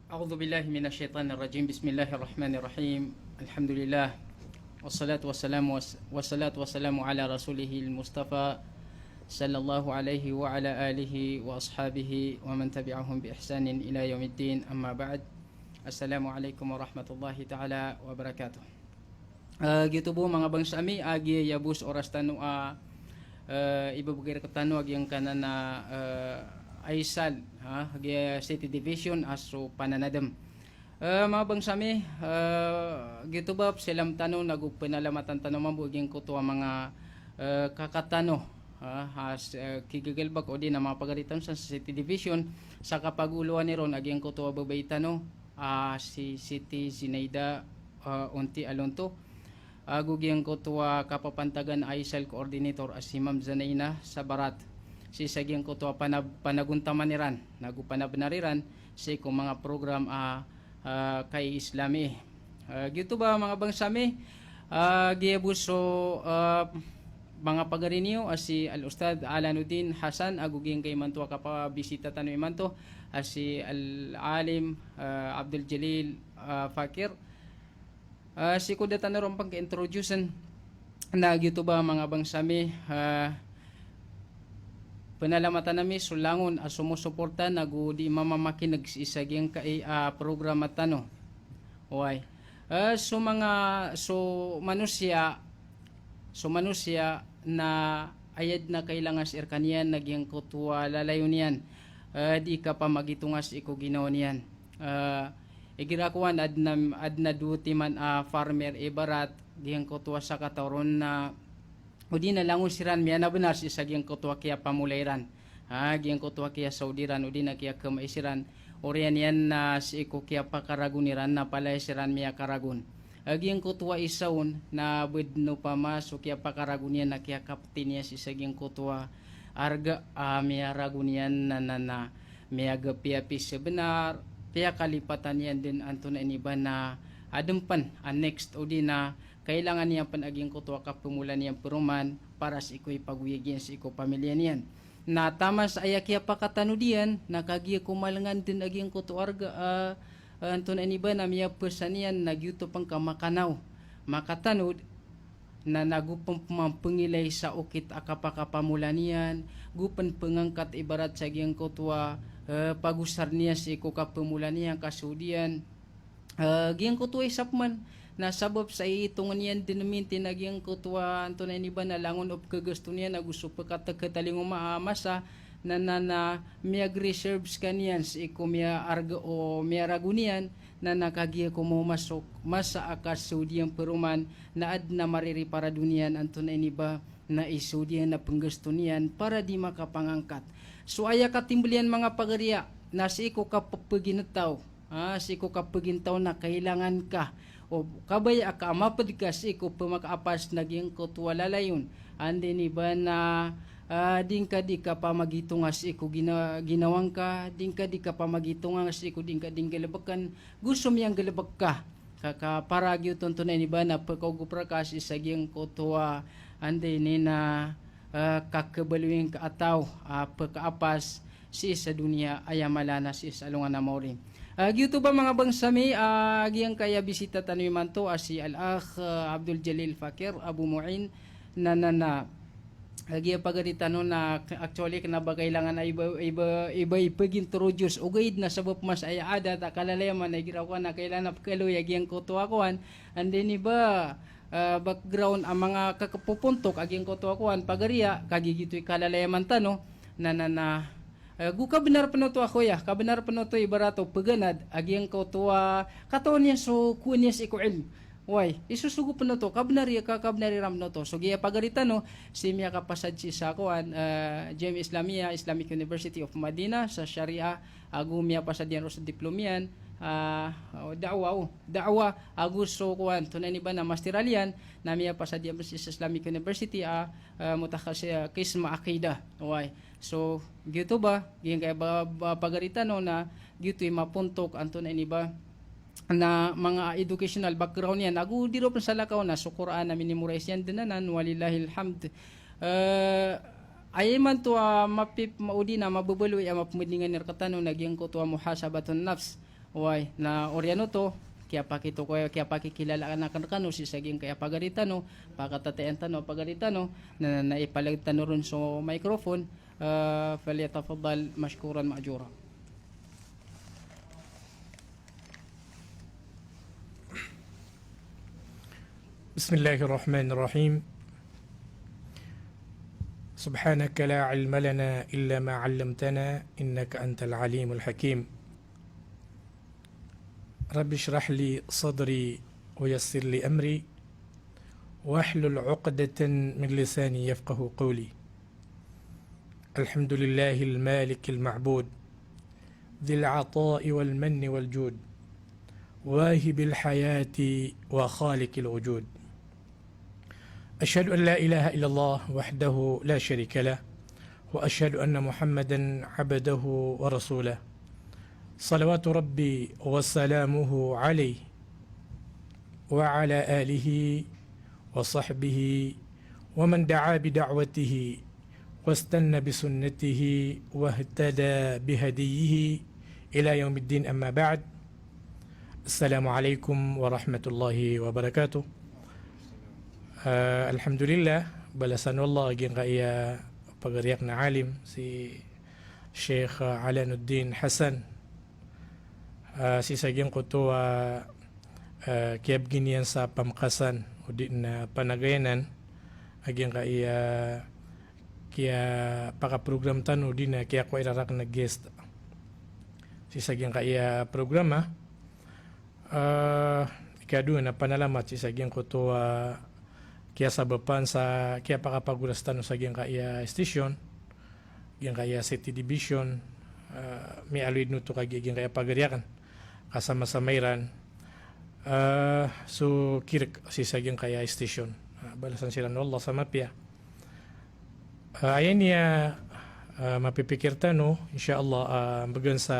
أعوذ بالله من الشيطان الرجيم. بسم الله الرحمن الرحيم. الحمد لله والصلاة والسلام على رسوله المصطفى صلى الله عليه وعلى آله وأصحابه ومن تبعهم بإحسان إلى يوم الدين. أما بعد, Assalamu alaikum warahmatullahi ta'ala wabarakatuh. Gitu po mga bangsami, agi yabus oras tanu ibabagay ka tanu agi ang kanan na Aysal agi City Division aso pananadam. Mga bangsami, gitu ba silam tanu nagupinalamatan tanu mambuging ko to mga kakatano kigagalbak o di na mga pagalitan sa City Division sa kapaguluan ni ron agi ang ko to babay tanu si Siti Zinaida Unti Alonto, gugyang ko tuwa kapapantagan Aysal Coordinator as si Ma'am Zanaina sa Barat, si sagyang ko tuwa panaguntamaniran nagupanabnariran si ko mga program kay Islami. Gito ba mga bangsami, giyabuso mga pagarinyo si Al-Ustad Alanuddin Hasan aguging kay mantua kapabisita tanu imanto si Al-Alim Abdul Jalil Fakir si kuda tanu rompang ka-introducen na gito ba mga bangsami, panalamatan nami sulangon sumusuporta nagudi mamamakin nagsisagyang kay program matano way manusia na ayad na kailangan sa kaniyan nagyang kutuwa lalayon yan, di ka pa magitungas iko ginawa niyan. Igirakuan adna duti man farmer ibarat giyang kutuwa sa kataron na o di na langon siran miya na benar si sagyang kutuwa kaya pamulayran giyang kutuwa kaya saudiran o di na kaya kamaisiran orian yan na si iko kaya pakaraguniran na palay siran miya karagun. Agyang kutuwa isaon na bedno pamasok kaya pakaragunian na kaya kapten niya si sagyang kutuwa arga miya ragunian na miya gapiapi sebenar kaya kalipatan yan din anto na iniba na adempan next o di na kailangan niya pan agyang kutuwa kapumulan niyang peruman para sa iko'y pagwigyan sa iko pamilya niyan na tama sa aya kaya pakatanudian na kagiya kumalangan din agyang kutuwa arga anton aniba na miya persanian nagyuto pang kamakanaw makatanud na nagupang pangilay sa ukit akapakapamulanian gupan pengangkat ibarat sa giyang kutwa pagusar niya si iko kapamulanian kasudian giyang kutwa isapman na sabab sa itungan niyan dinaminti na giyang kutwa anton aniba na langon of kagasto niya nagusto pagkatakataling umaamasa na miyag reserves kaniyan si iko miya arga o miya ragunian na nakagiya ko mo masok masa akas sudiang peruman na ad na mariri para dunian anto na iniba na isudian na penggusto niyan para di makapangangkat. So aya katimblian mga pagariya na si iko kapapaginataw si iko kapagintaw na kailangan ka o kabaya ka mapadkas iko pamakaapas naging kutwalalayon andi ni ba na dingka di ka pa magitungas iko ginawang ka dingka di ka pa magitungas iko dingka galabakan gusto miyang galabak ka kakaparagyo tonton ni ba na pagkagupra ka si sagyang kutwa andi ni na kakabaluing kaataw pagkaapas si sa dunia ayamalana si salungan na mauring. Gito ba mga bangsami, agiyang kaya bisita tanong manto si Al-Akh Abdul Jalil Fakir Abu Mu'in na agiya pagarita no na actually na ba kailangan na iba ipag-introduce o guide na sabab mas ay ada ta kalalayaman na giraw na kailangan pagkaloy agiyang kutuakuan and then iba background ang mga kakapupuntok agiyang kutuakuan pagariya kagigito'y kalalayaman tano na guka benar penoto ako ya kabenar penoto ibarato paganad agiyang kutua katon niya so kuan niya si ikuil way isusugo penoto kabnari ram noto so giya pagarita no si miya kapasad si sakuan Jem Islamia Islamic University of Madina sa Sharia agu miya pasad yan sa diplomian da'wa agus so kuan tunay ni ba na masteralian na miya pasad yan sa Islamic University mutakhasya kisma akida way so gito ba giyan kay pagarita no na gito'y mapuntok anto na ni ba na mga educational background yan agudiro pa sa lakaw na so Quran na minimorize yan dinanan walillahil hamd ay man to mapip maudi na mabubuluy ang mapumidlingan ni katano nagyang ko to muhasabatun nafs Way na oryano to kaya pakito ko kaya pakikilala na kano si saging kaya pagaritano pakatatean tano pagaritano na naipalagtano ron so microphone falyatafaddal mashkuran maajura. بسم الله الرحمن الرحيم سبحانك لا علم لنا إلا ما علمتنا إنك أنت العليم الحكيم رب اشرح لي صدري ويسر لي أمري واحلل عقدة من لساني يفقه قولي الحمد لله المالك المعبود ذي العطاء والمن والجود واهب الحياة وخالق الوجود أشهد أن لا إله إلا الله وحده لا شريك له وأشهد أن محمدا عبده ورسوله صلوات ربي وسلامه عليه وعلى آله وصحبه ومن دعا بدعوته واستنى بسنته واهتدى بهديه إلى يوم الدين أما بعد السلام عليكم ورحمة الله وبركاته Alhamdulillah balasan Allah gin kaya pagariak na alim si Sheikh Alanuddin Hasan si saging ko to kiyab giniyan sa pamkasan o di na panagayanan aging kaya kaya paka-program tano di na kaya ko irarak na guest si saging kaya programa ikadu na panalamat si saging ko to kaya sabapan sa kaya pakapagurastan sa giyang kaya station giyang kaya city division may aluid no to kagiging kaya pagariakan kasama sa mayran so kirk si sa giyang kaya station balasan sila no Allah sa mapya ayan niya mapipikir tano insyaallah bagan sa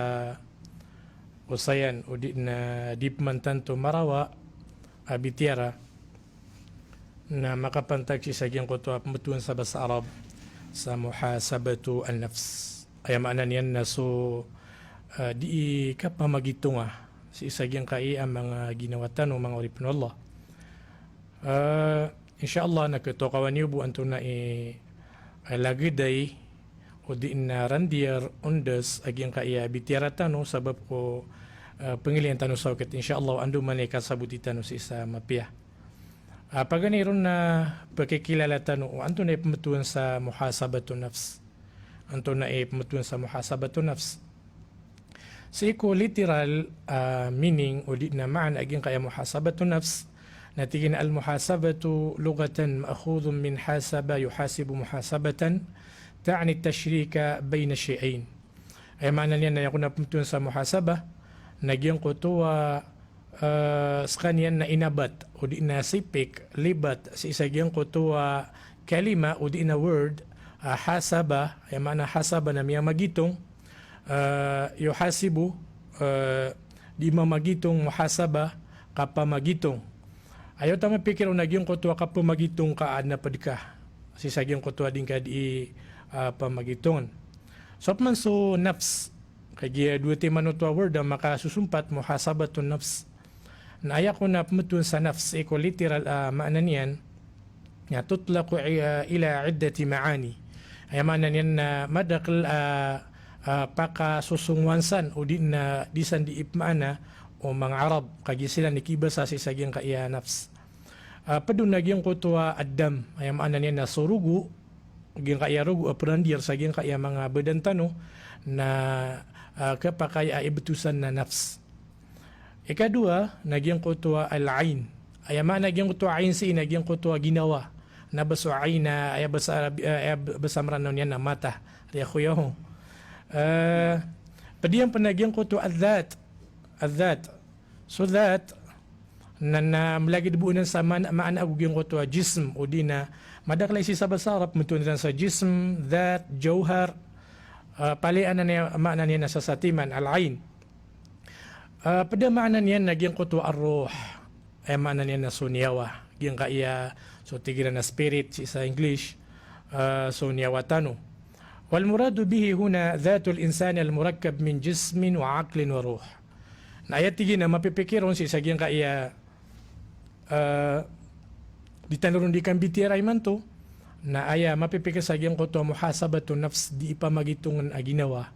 usayan o di na deep man tanto marawa abitiara na makapantag si saging ko to pembetuan sa bahasa Arab sa muhasabatu an-nafs ay maanan yan na so di kapamagitunga si saging kai ang mga ginawatan o mga oripin Allah insyaallah nakatokawan niyo bu anto na lagiday o di na randier undes aging kai bitiratan no sabab ko pengilian tanu sauket insyaallah ando malaikat sabutitan si isa mapia paganiron na pagkikilala tanong anto na ipamatuan sa muhasabatun nafs anto na ipamatuan sa muhasabatun nafs sa iko literal meaning o di na maan aging kaya muhasabatun nafs natigin al muhasabatu lugatan ma'khudun min hasaba yuhasibu muhasabatan ta'ni tashrika bayna shay'ain ay maana niyan na yakuna pamatuan sa muhasaba nagyang ko to sa kanyan na inabat o di na sipik, libat sa isagyang ko to kalima o di na word hasaba, ay mana hasaba na miya magitong yuhasibu di mamagitong muhasaba kapamagitong ayaw tama pikir o nagyong ko to kapamagitong kaad na padika sa isagyang ko to din ka di pamagiton so man so nafs kaya dua timan to word ang makasusumpat muhasabatun nafs na ayak ko na pamatuan sa nafs iko literal maana niyan na tutlaqu ila iddati maani ay maana niyan na madakal paka susungwansan o di na disan di ipmaana o mga Arab kagi sila nikibasa sa sagyang kaya nafs padun nagyang ko to addam ay maana niyan na surugu gyang kaya rugu aprandir sagyang kaya mga bedantano na kapakaya ibetusan na nafs. Ikadua, nagyang ko to al-ain. Ay ama nagyang ko to ain si nagyang ko to ginawa. Na baso ain na ay basa maranaw niyan na mata. Riya kuya ho. Padiyang panagyang ko to al-that. Al-that. So that na malagi dibuunan sa maana agugyang ko to jism o di na madaklay si sa basarap mutunan sa jism, that, jawhar. Palian na niya maana niya sa satiman al-ain. Pada makna niyan nagyang kuto arroh ay makna niyan na sunyawa gyang kaya so tigiran na spirit sa English sunyawa tano wal muradu bihi huna dhatul insani al murakkab min jismin wa aqlin wa ruh Na ayat tigi na mapipikiron si sagyang ka iya di tanurun di kan bitiray man to na aya mapipikir sagyang ko to muhasabatu nafs di ipamagitungan a ginawa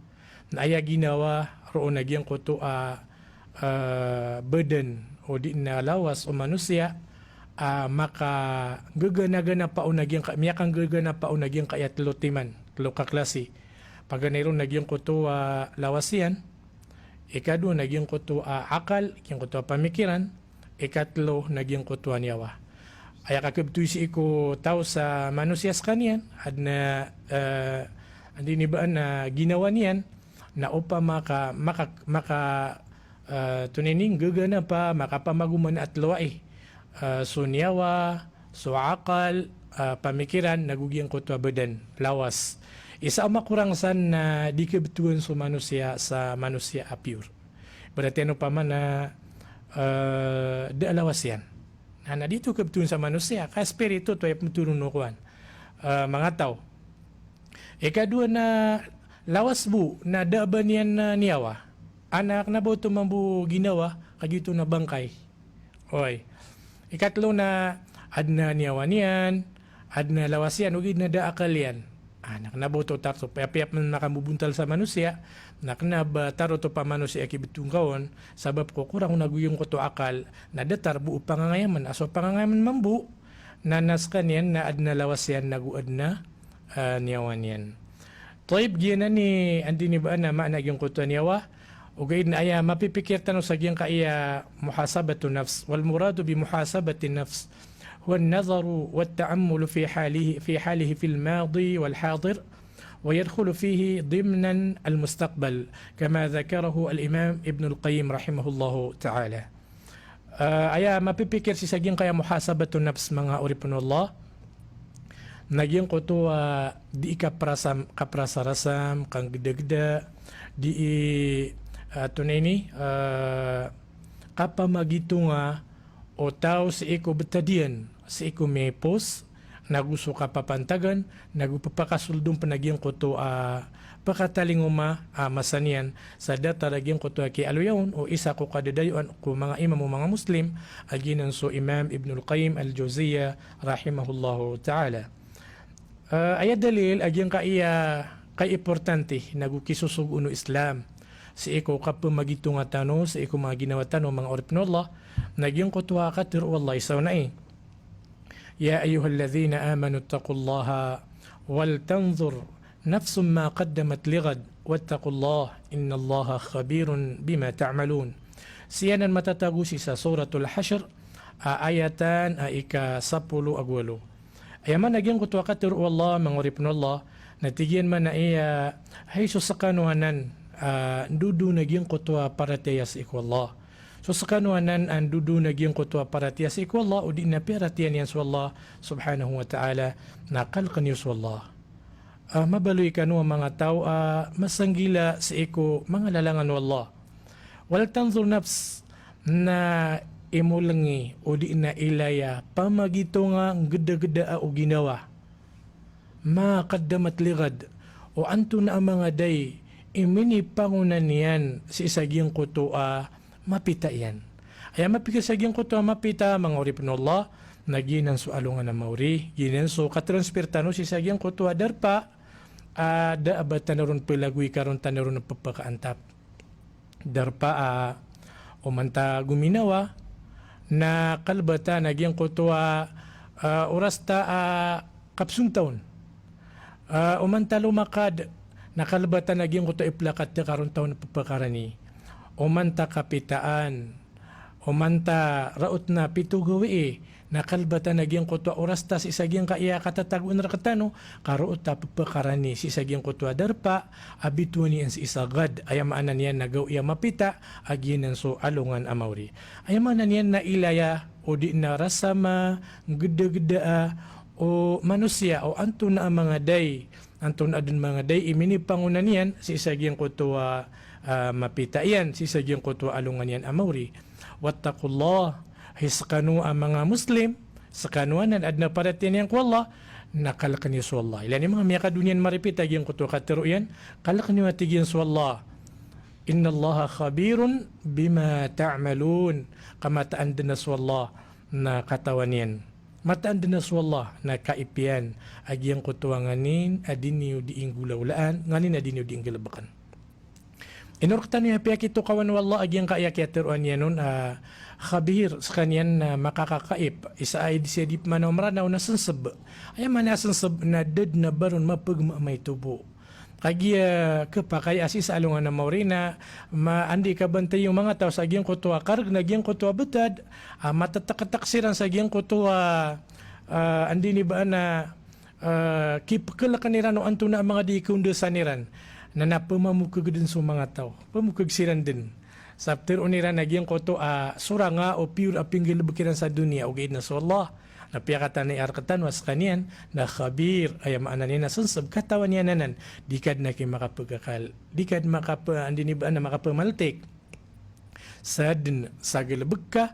na aya ginawa roon nagyang ko to burden o di na lawas o manusia maka gagana-gana pa o nagyang miyakang gagana pa o nagyang kaya timan tlo ka klase pagganayron nagyang ko to lawas yan ikadua nagyang ko to akal nagyang ko to pamikiran ikatlo nagyang ko to niyawa ay kakabtuy si iko tao sa manusias kaniyan at na hindi ni ba na ginawa niyan na upa maka tunining gagana pa makapamaguman at luwai so niyawa so akal pamikiran nagugiyang ko to badan lawas isa ang makurangsan na di kabtuan sa manusia pure berarti ano pa man na di alawas yan na dito kabtun sa manusia ka espiritu to ay tununukuan mga tao ikadua na lawas bu na daban yan na niyawa anak na ba ito mambu ginawa kagito na bangkay oy ikatlo na ad na niyawa niyan ad na lawas yan ugid na daakal yan anak na ba ito takso payap man nakamubuntal sa manusia naknab taro to pa manusia kibitong kaon sabab ko kurang naguyong ko to akal na datar buo pangangayaman aso pangangayaman mambu nanas kanyan na ad na lawas yan naguad na niyawan yan toib gina ni andi ni ba na maanag yung kuto niyawa ugay na aya mapipikir tanong sa giyang kaya muhasabatu nafs wal muradu bi muhasabati nafs هو النظر والتأمل في حاله في الماضي والحاضر ويدخل فيه ضمن المستقبل كما ذكره الإمام ابن القيم رحمه الله تعالى أيا ما بيبكر سيساجين كيا محاسبة النفس mga uripun Allah naging ko to di kaprasarasam kang geda-geda di tunay ni kapamagitunga o tao si iko betadian si iko mepos naguso ka papantagan nagupapakasuldong panagyan ko to pakatalinguma masanian sa data lagyan ko to kay aluyaon o isa ko kadadayuan ko mga imam o mga muslim aginan so Imam Ibn al-Qayyim al-Jawziyya rahimahullahu ta'ala ayat dalil agyang kay importante nagukisusog uno Islam si iko kapamagito nga tano si iko mga ginawa tano mga oripin Allah nagyang ko to katir wallahi saw na يا أيها الذين آمنوا اتقوا الله ولتنظر نفس ما قدمت لغد واتقوا الله إن الله خبير بما تعملون سيانا متتاغوسي سورة الحشر آياتان آيكا سبولو أقولو أيما نجين قد وقتر والله من غريبنا الله نتيجين من إيا هيسو سقانوانا ندودو نجين قد وقرتياس إكو الله so sa kanuanan ang dudu naging kutwa paratiya sa iku Allah o di na peratiyan yan sa Allah subhanahu wa ta'ala nakal kanyo sa Allah mabaloy kanu ang mga tao masanggila sa iku mga lalangan wa Allah wal tanzur nafs na imulangi o di na ilaya pamagito nga geda-geda o ginawa makadamat ligad o anto na ang mga day imini pangunan yan sa isagyang kutwa mapita yan. Ay mapikir sa gyang ko to mapita mga uripin Allah naginan so alungan na mauri ginan so katranspertano si sa gyang ko to adarpa da abad tanaron pilagui karon tanaron ng papakaantap darpa umanta guminawa na kalbata nagyang ko to oras ta kapsung taon umanta lumakad nakalbata nagyang ko to iplakat karon taon na papakarani umanta kapitaan, umanta raot na pitugawi nakalbata nagyang kutwa oras ta si isagyang kaya katatagun rakatano karoot ta papakarani si isagyang kutwa darpa abituan niyan si isagad ayamanan niyan nagaw iya mapita agyanan so alungan amawri ayamanan niyan na ilaya o di na rasama geda-geda o manusia o anto na mga day anto na adun mga day imini pangunan niyan si isagyang kutwa mapita yan si sagyang kutwa alungan yan amawri wattaqullah hiskanu ang mga muslim sa kanuanan adna paratin yan ko Allah nakalakan niyo sa Allah ilan yung mga miyaka dunyan maripita yung kutwa katiro yan kalakan niyo atigyan sa Allah innallaha khabirun bima ta'malun. Kamataan dinas wallah na katawan mataan dinas wallah na kaipian agyang kutuwa nganin adiniyo diing gulaulaan nganin adiniyo diing galabakan. Inurktan niya piyak ito kawan wallah agyang kaayakyatiruan niya nun khabir sa kanyan na makakakaip isa ay siya di manomranaw na sansab ay manasansab na dad na baron mapagma may tubo kagya kapakay asis alungan na maurina maandi ka bantay yung mga tao sa agyang kutuwa karag na agyang kutuwa betad matatakatak sa agyang kutuwa andi ni ba na kipakala kanira no anto na mga di kundusan niran na napamamukag din sa mga tao pamukag siran din sa after uniran agyang kutuwa sura nga o pure apinggil bukiran sa dunia o gaid na sa Allah napiyakatan ni arkatan was kanyan na khabir ay maanan niya na sunsab katawan niya nanan dikad na kay makapagakal dikad andi ni ba na makapamaltik sadin sa gilabag ka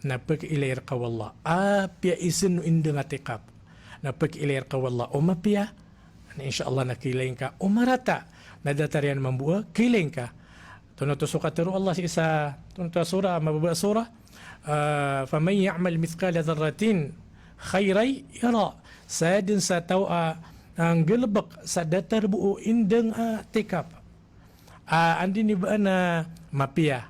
na pag-ilayar ka wallah apya isin no indang atikap na pag-ilayar ka wallah o mapya na insyaAllah na kilayin ka o marata na datarian mambuha kilayin ka tunutusok atiro Allah sa isa tunutusok surah mababa surah faman ya'mal mithqala dharratin khairay yara sadin sa tawa ang gilbak sa datar buo indang tikap andi ni ba na mapia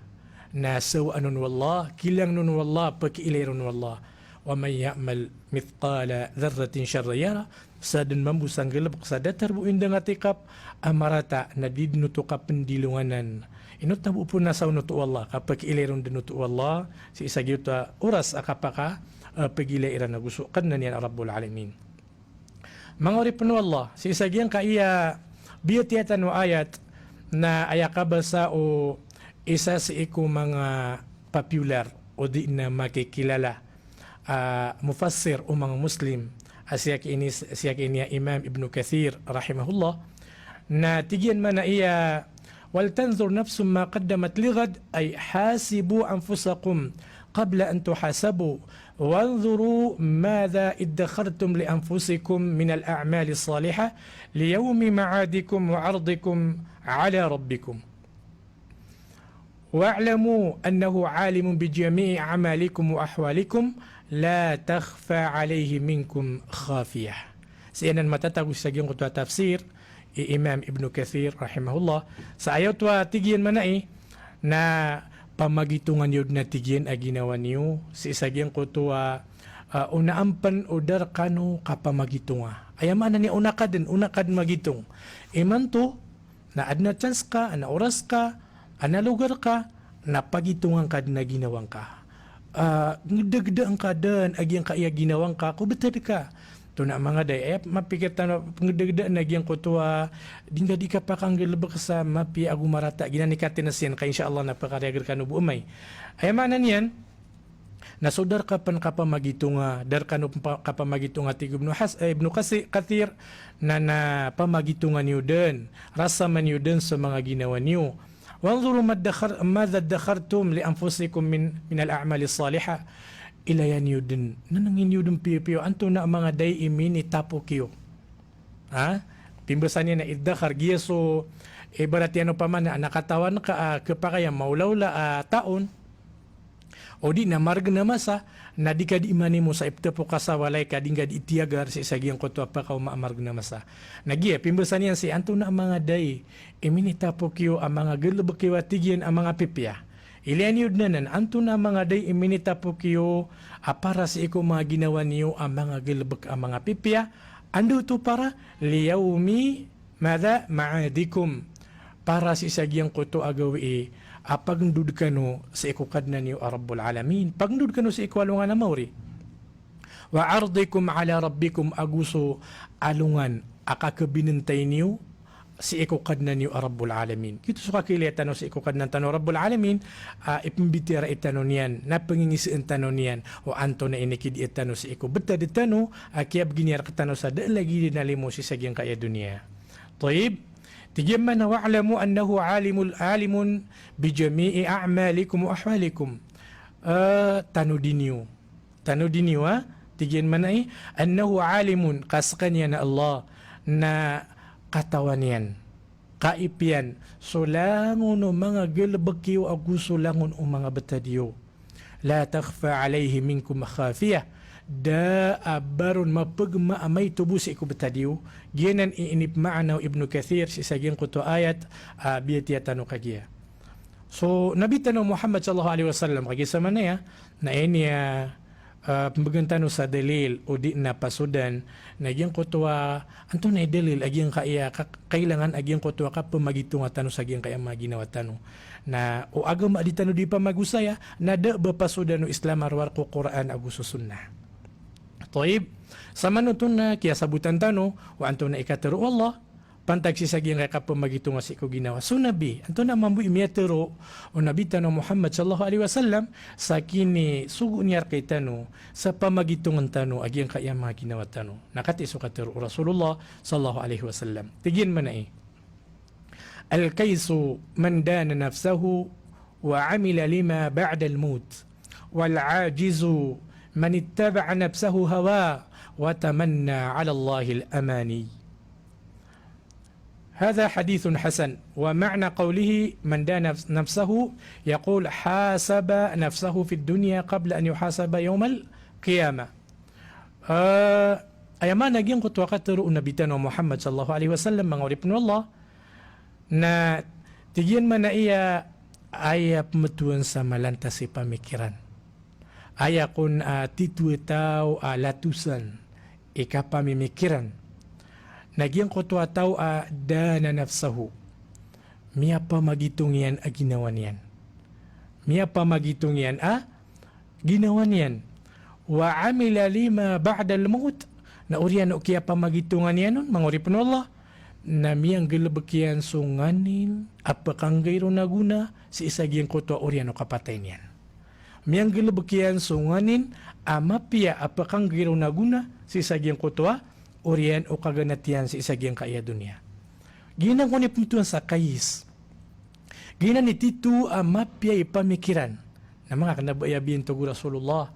na saw anun wallah kilang nun wallah pakiilayron wallah wa man ya'mal mithqala dharratin sharra yara sadin mambusang gilbak sa datar buo indang tikap amarata na didnuto ka pendilunganan inut na buo na sa unuto wallah kapag ilayron dinuto wallah si isa gyuta oras akapaka pagilairan na gusto kan na niyan Rabbul Alamin. Mga oripun Allah, si isagyang kaya biyatiyatan wa ayat na ayakabasa o isa sa iku mga popular o di na makikilala mufassir o mga Muslim siya kini Imam Ibn Kathir rahimahullah na tigyan man na iya waltanzur nafsum ma qaddamat ligad ay hasibu anfusakum qabla an tuhasabu وانظروا ماذا ادخرتم لأنفسكم من الأعمال الصالحة ليوم معادكم وعرضكم على ربكم واعلموا أنه عالم بجميع أعمالكم وأحوالكم لا تخفى عليه منكم خافية سينا متتاقو ساقين قطوة تفسير إمام ابن كثير رحمه الله سأيوتوا تيجين منائي na pamagitungan yun na tigyan a ginawa niyo si isagyang kutuwa unaampan o darkano kapamagitunga ayaman na ni unakad magitong iman to na adna chance ka na oras ka na lugar ka na pagitungan ka na ginawang ka ngdagdaan ka dan agyang kaya ginawang ka kubetad ka to na mga day mapikir na ngdagdaan agyang kutuwa dinga di ka pa kang gilbak sa mapi agumarata ginanikatin na siyan kaya insyaAllah napakariagar ka no buumay ayamanan yan nasudar ka pan kapamagitunga dar ka no kapamagitunga ti Ibnu Kathir na pamagitungan niyo din rasa man niyo din sa mga ginawa niyo wanzuru madha dakhartum li anfusikum min al-a'mali salihah ilayan niyo din nanangin niyo din piyo anto na mga day imin itapo kiyo pimbasan niya na iddakhar giyaso ibarat yan pa man na nakatawan ka kapakaya maulawla taon o di na marg na masa na di ka di imani mo sa iptapo ka sa walay ka di ka di itiyagar sa isagyang kuto pa ka maamarg na masa nagiya pimbasan niya si anto na mga day iminitapo kiyo ang mga gilbak kiyo atigyan ang mga pipya ilian yun nanan anto na mga day iminitapo kiyo para sa iko mga ginawa niyo ang mga gilbak ang mga pipya ando to para liyawmi mada ma'adikum para si sagyang kuto agawi pagndud kano sa ikukad na niyo Rabbul Alamin pagndud kano sa ikwalungan na mauri wa ardikum ala rabbikum aguso alungan akakabinintay niyo si ikukad na niyo Rabbul Alamin kito sa kakilita no si ikukad ng tanong Rabbul Alamin ipimbitira itano niyan napangingisiin tano niyan o anto na inikid itano si iku betad itano akiyab ginyar katano sa lagi dinalimo si sagyang kaya dunia طيب تجمع واعلموا أنه عالم بجميع أعمالكم وأحوالكم تنودينيو تجمع أنه عالم قسقنيا الله na katawanian kaipian sulangon o mga gilbakiw agu sulangon o mga betadiyo la takhfa alayhi minkum makhafiyah da abaron mapagmaamay tubo si iku betadiyo ginan iinip maanaw Ibnu Kathir si saging kuto ayat biyatiyatano kagiya. So Nabi tanong Muhammad sallallahu alaihi wasallam kagi sa manaya na ini pembagantano sa dalil o di na pasudan nagyang kutwa anto na dalil agyang kaya kailangan agyang kutwa ka pamagitung atano sa agyang kaya maginawa tano na o agam aditano di pa magusaya na da bapasudan no Islam arwar ko Quran aguso sunnah. Toib sama nutun na kaya sabutan tano wa anto na ikatero Allah pantag si sagyang kaya pamagitung si ko ginawa. So Nabi anto na mambu imiyatero o Nabi tanong Muhammad sallallahu alaihi wasallam sa kini sugo niyar kay tano sa pamagitungan tano agyang kaya mga ginawa tano nakati so katero Rasulullah sallallahu alaihi wasallam tigin man ay al-kaysu man dana nafsahu wa amila lima ba'da al-maut wal-ajizu man ittaba'a nafsahu hawa wa tamanna 'ala Allah al-amani. هذا حديث حسن ومعنى قوله من دان نفسه يقول حاسب نفسه في الدنيا قبل أن يحاسب يوم القيامة. أيما نجين قد وقتر نبينا محمد صلى الله عليه وسلم من غريب الله na tigyan man na iya ayap metuan sa malantasi pamikiran aya kun tituetaw latusan ikapamimikiran nagyang kutwa tao dana nafsahu miya pa magitong yan ginawan yan miya pa magitong yan ginawan yan wa amila lima ba'da al-maut na uriyan o kaya pa magitungan yan nun manguripon Allah na miyang gilabakyan sunganin apakanggayro na guna si isagyang kutwa uriyan o kapatay niyan miyang gilabakyan sunganin amapya apakanggayro na guna si isagyang kutwa oriyan o kaganatian sa isagyang kaya dunia. Ginang ko ni puntuan sa kayis. Ginang ni titu mapya ipamikiran na mga kanabayabihin to Rasulullah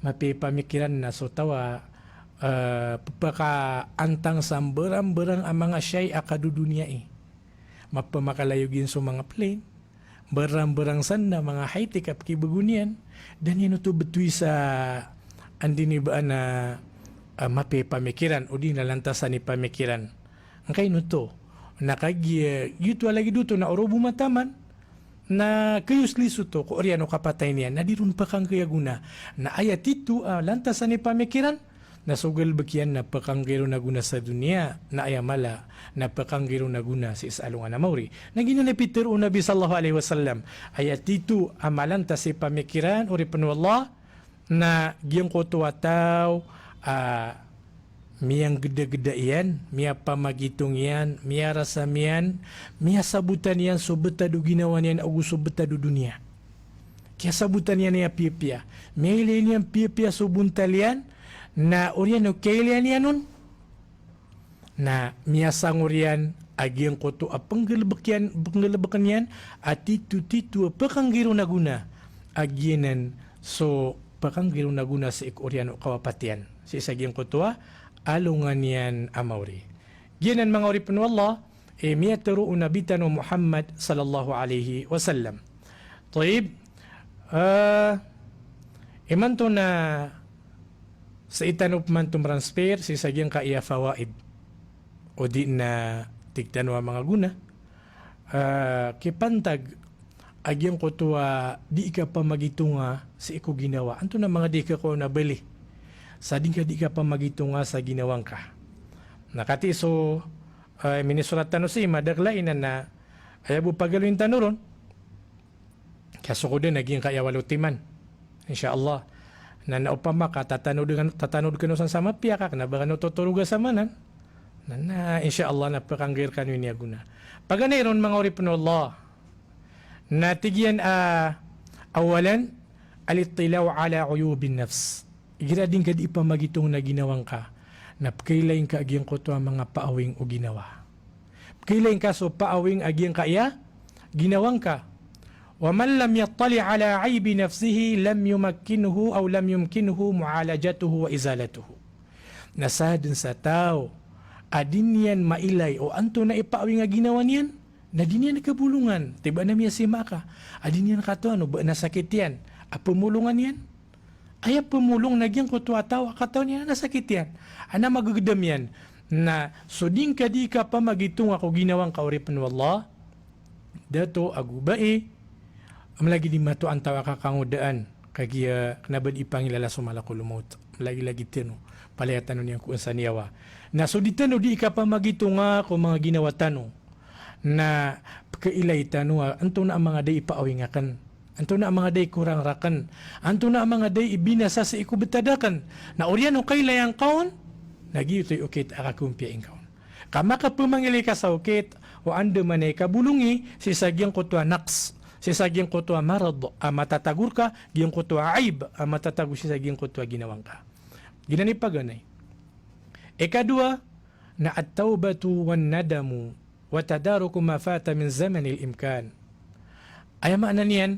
mapya ipamikiran na so tawa pagkakaantang samberang-berang ang mga siyay akadudunia mapamakalayugin sa mga plane berang-berang sana mga high-tech apkibagunian dan yun ito betuy sa andinibaan na mapipamikiran o di nalantasan ni pamikiran. Ang kayo to, yuto lagi duto na oro bumataman, na kayusliso to, ko oriano kapatay niya, na dirun pa kang kayaguna, na ayat ito, lantasan ni pamikiran, na sugal bakyan na pakanggiro na guna sa dunia, na ayamala, na pakanggiro na guna sa isalungan na mauri. Na ginanapiter o Nabi sallallahu alaihi wasallam, ayat ito, amalantas si pamikiran, ori Allah, na giyang ko tuwataw, miyang geda-geda yan, miya pamagitong yan, miya rasam yan, miya sabutan yan, so betado ginawan yan, o so betado dunia. Kaya sabutan yan niya pia-pia. May ilin yan pia-pia so buntal yan, na oriyan o kailan yan nun, na miya sangur yan, agyang koto pangalabakan yan, at titu-titu pakanggiro na guna, agyanan so pakanggiro na guna sa ikoryan o kawapatian. Si isagyang kutwa, alungan yan amawri. Ginan mga oripon Allah, miyataro unabitan o Muhammad sallallahu alaihi wasallam. Taib, imanto na sa itanop man tumransper, si isagyang kaiya fawaid. O di na tigtanwa mga guna. Kipantag, agyang kutwa, di ka pa magitunga sa iko ginawa. Anto na mga di ka ko nabali. Sa di ka pa magitunga sa ginawang ka. Nakati so, minisurat tano si madaglain na ayabu pagaluin tanuron. Kaso ko din naging kaya walutiman. Insyaallah. Na naupama ka, tatanod ka no sa mapya ka, na baka no tuturuga sa manan. Na insyaallah na pakanggir ka niya guna. Paganiron mga oripon Allah, natigyan awalan, alitilaw ala uyubin nafs. Igira din ka di pa magitong na ginawang ka, na kailayin ka agyang ko to ang mga paawing o ginawa. Kailayin ka so paawing agyang kaya, ginawang ka. وَمَنْ لَمْ يَطَّلِعْ عَلَى عَيْبِ نَفْسِهِ لَمْ يُمَكِّنْهُ أَوْ لَمْ يُمْكِنْهُ مُعَالَجَتُهُ وَإِزَالَتُهُ. Nasa dun sa tao, adin yan mailay o anto na ipaawi nga ginawa niyan, na din yan nakabulungan. Tiba na miya si Maka. Adin yan kato, ano ba nasakit yan? A pumulungan yan? Ay pumulong nagyang kutwataw, kato niya nasakit yan. Ana magagdam yan, na suding ka di ka pa magitong ako ginawang kauripan wallah, dato agubae, lagi di mato ang tawa kakangudaan, kaya kanabad ipangilala sumala kulumot. Lagi-lagi tino, palayatan niya kung sa niyawa. Na so di tano di ka pa magitong ako mga ginawa tano, na kailay tano, anto na ang mga day ipaawingakan, anto na ang mga day kurang rakan, anto na ang mga day ibinasa sa ikubitadakan, na oryan o kailay ang kaon, nagiyutoy ukit akakumpya in kaon. Kama ka pumangili ka sa ukit, o ando manay kabulungi, si sagyang kutwa naks, si sagyang kutwa marad, matatagur ka, giyang kutwa aib, matatagur si sagyang kutwa ginawang ka. Ginani pa ganay. Ikadua, na at-taubatu wan nadamu, watadaruku ma fata min zamanil imkan. Ay maanan yan,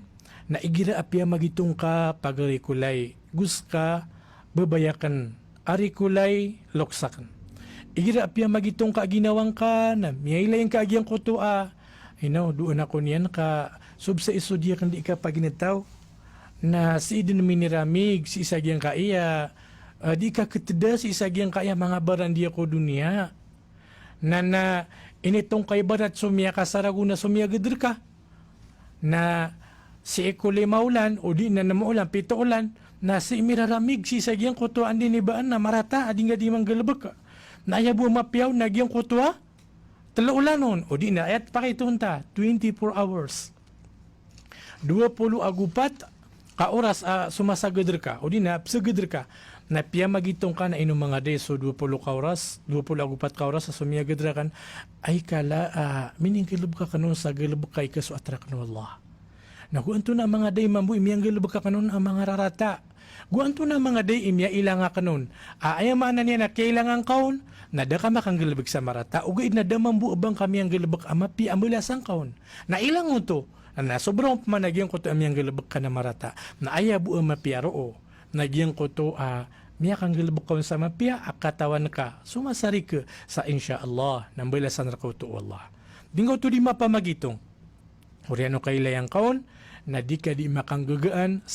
na igira apya magitong ka pagarikulay, gus ka babayakan, arikulay loksakan. Igira apya magitong ka ginawang ka, na miyailayin ka agyang kutua, doon ako niyan ka, subsa isudya kan di ka paginitaw, na si idin miniramig, si isagyang ka iya, di ka keteda si isagyang ka iya, mga barandi ako dunia, na initong kay barat sumya ka saraguna sumya gadir ka, na si ikuli maulan o di na namaulan pito ulan, na si imiraramig si sagyang kutuan din ibaan na marata ading nga di manggalabag ka, na ayabu mapiyaw nagyang kutua tala ulanon o di na ayat pakitunta 24 hours 20 agupat ka oras sumasagadir ka o di na psagadir ka, na piya magitong ka na inong mga day, so 20 ka oras, 20 agupat ka oras sa sumiyagadra kan, ay kala, mining gilub ka kanon sa gilub kay kaso atrak no Allah. Na guanto na mga day mambu, imiyang gilub ka kanon ang mga rarata. Guanto na mga day, imya ilanga kanon. Ayamaan na niya na kailangan kaon, na da ka makang gilubig sa marata, ugay na da mambu abang kami ang gilubig amapi ambulasang kaon. Na ilang to, na sobrang pamanagyan ko to amiyang gilubig ka na marata, na ayabu amapiaro o. Nagyang ko to, miya kang gilbuk kaon sa mapia, akatawan ka, sumasari ka sa insya Allah, nang balasan na ko to Allah. Dinggo to di mapamagitong, uriano kailayang kaon, na di ka di makanggagaan,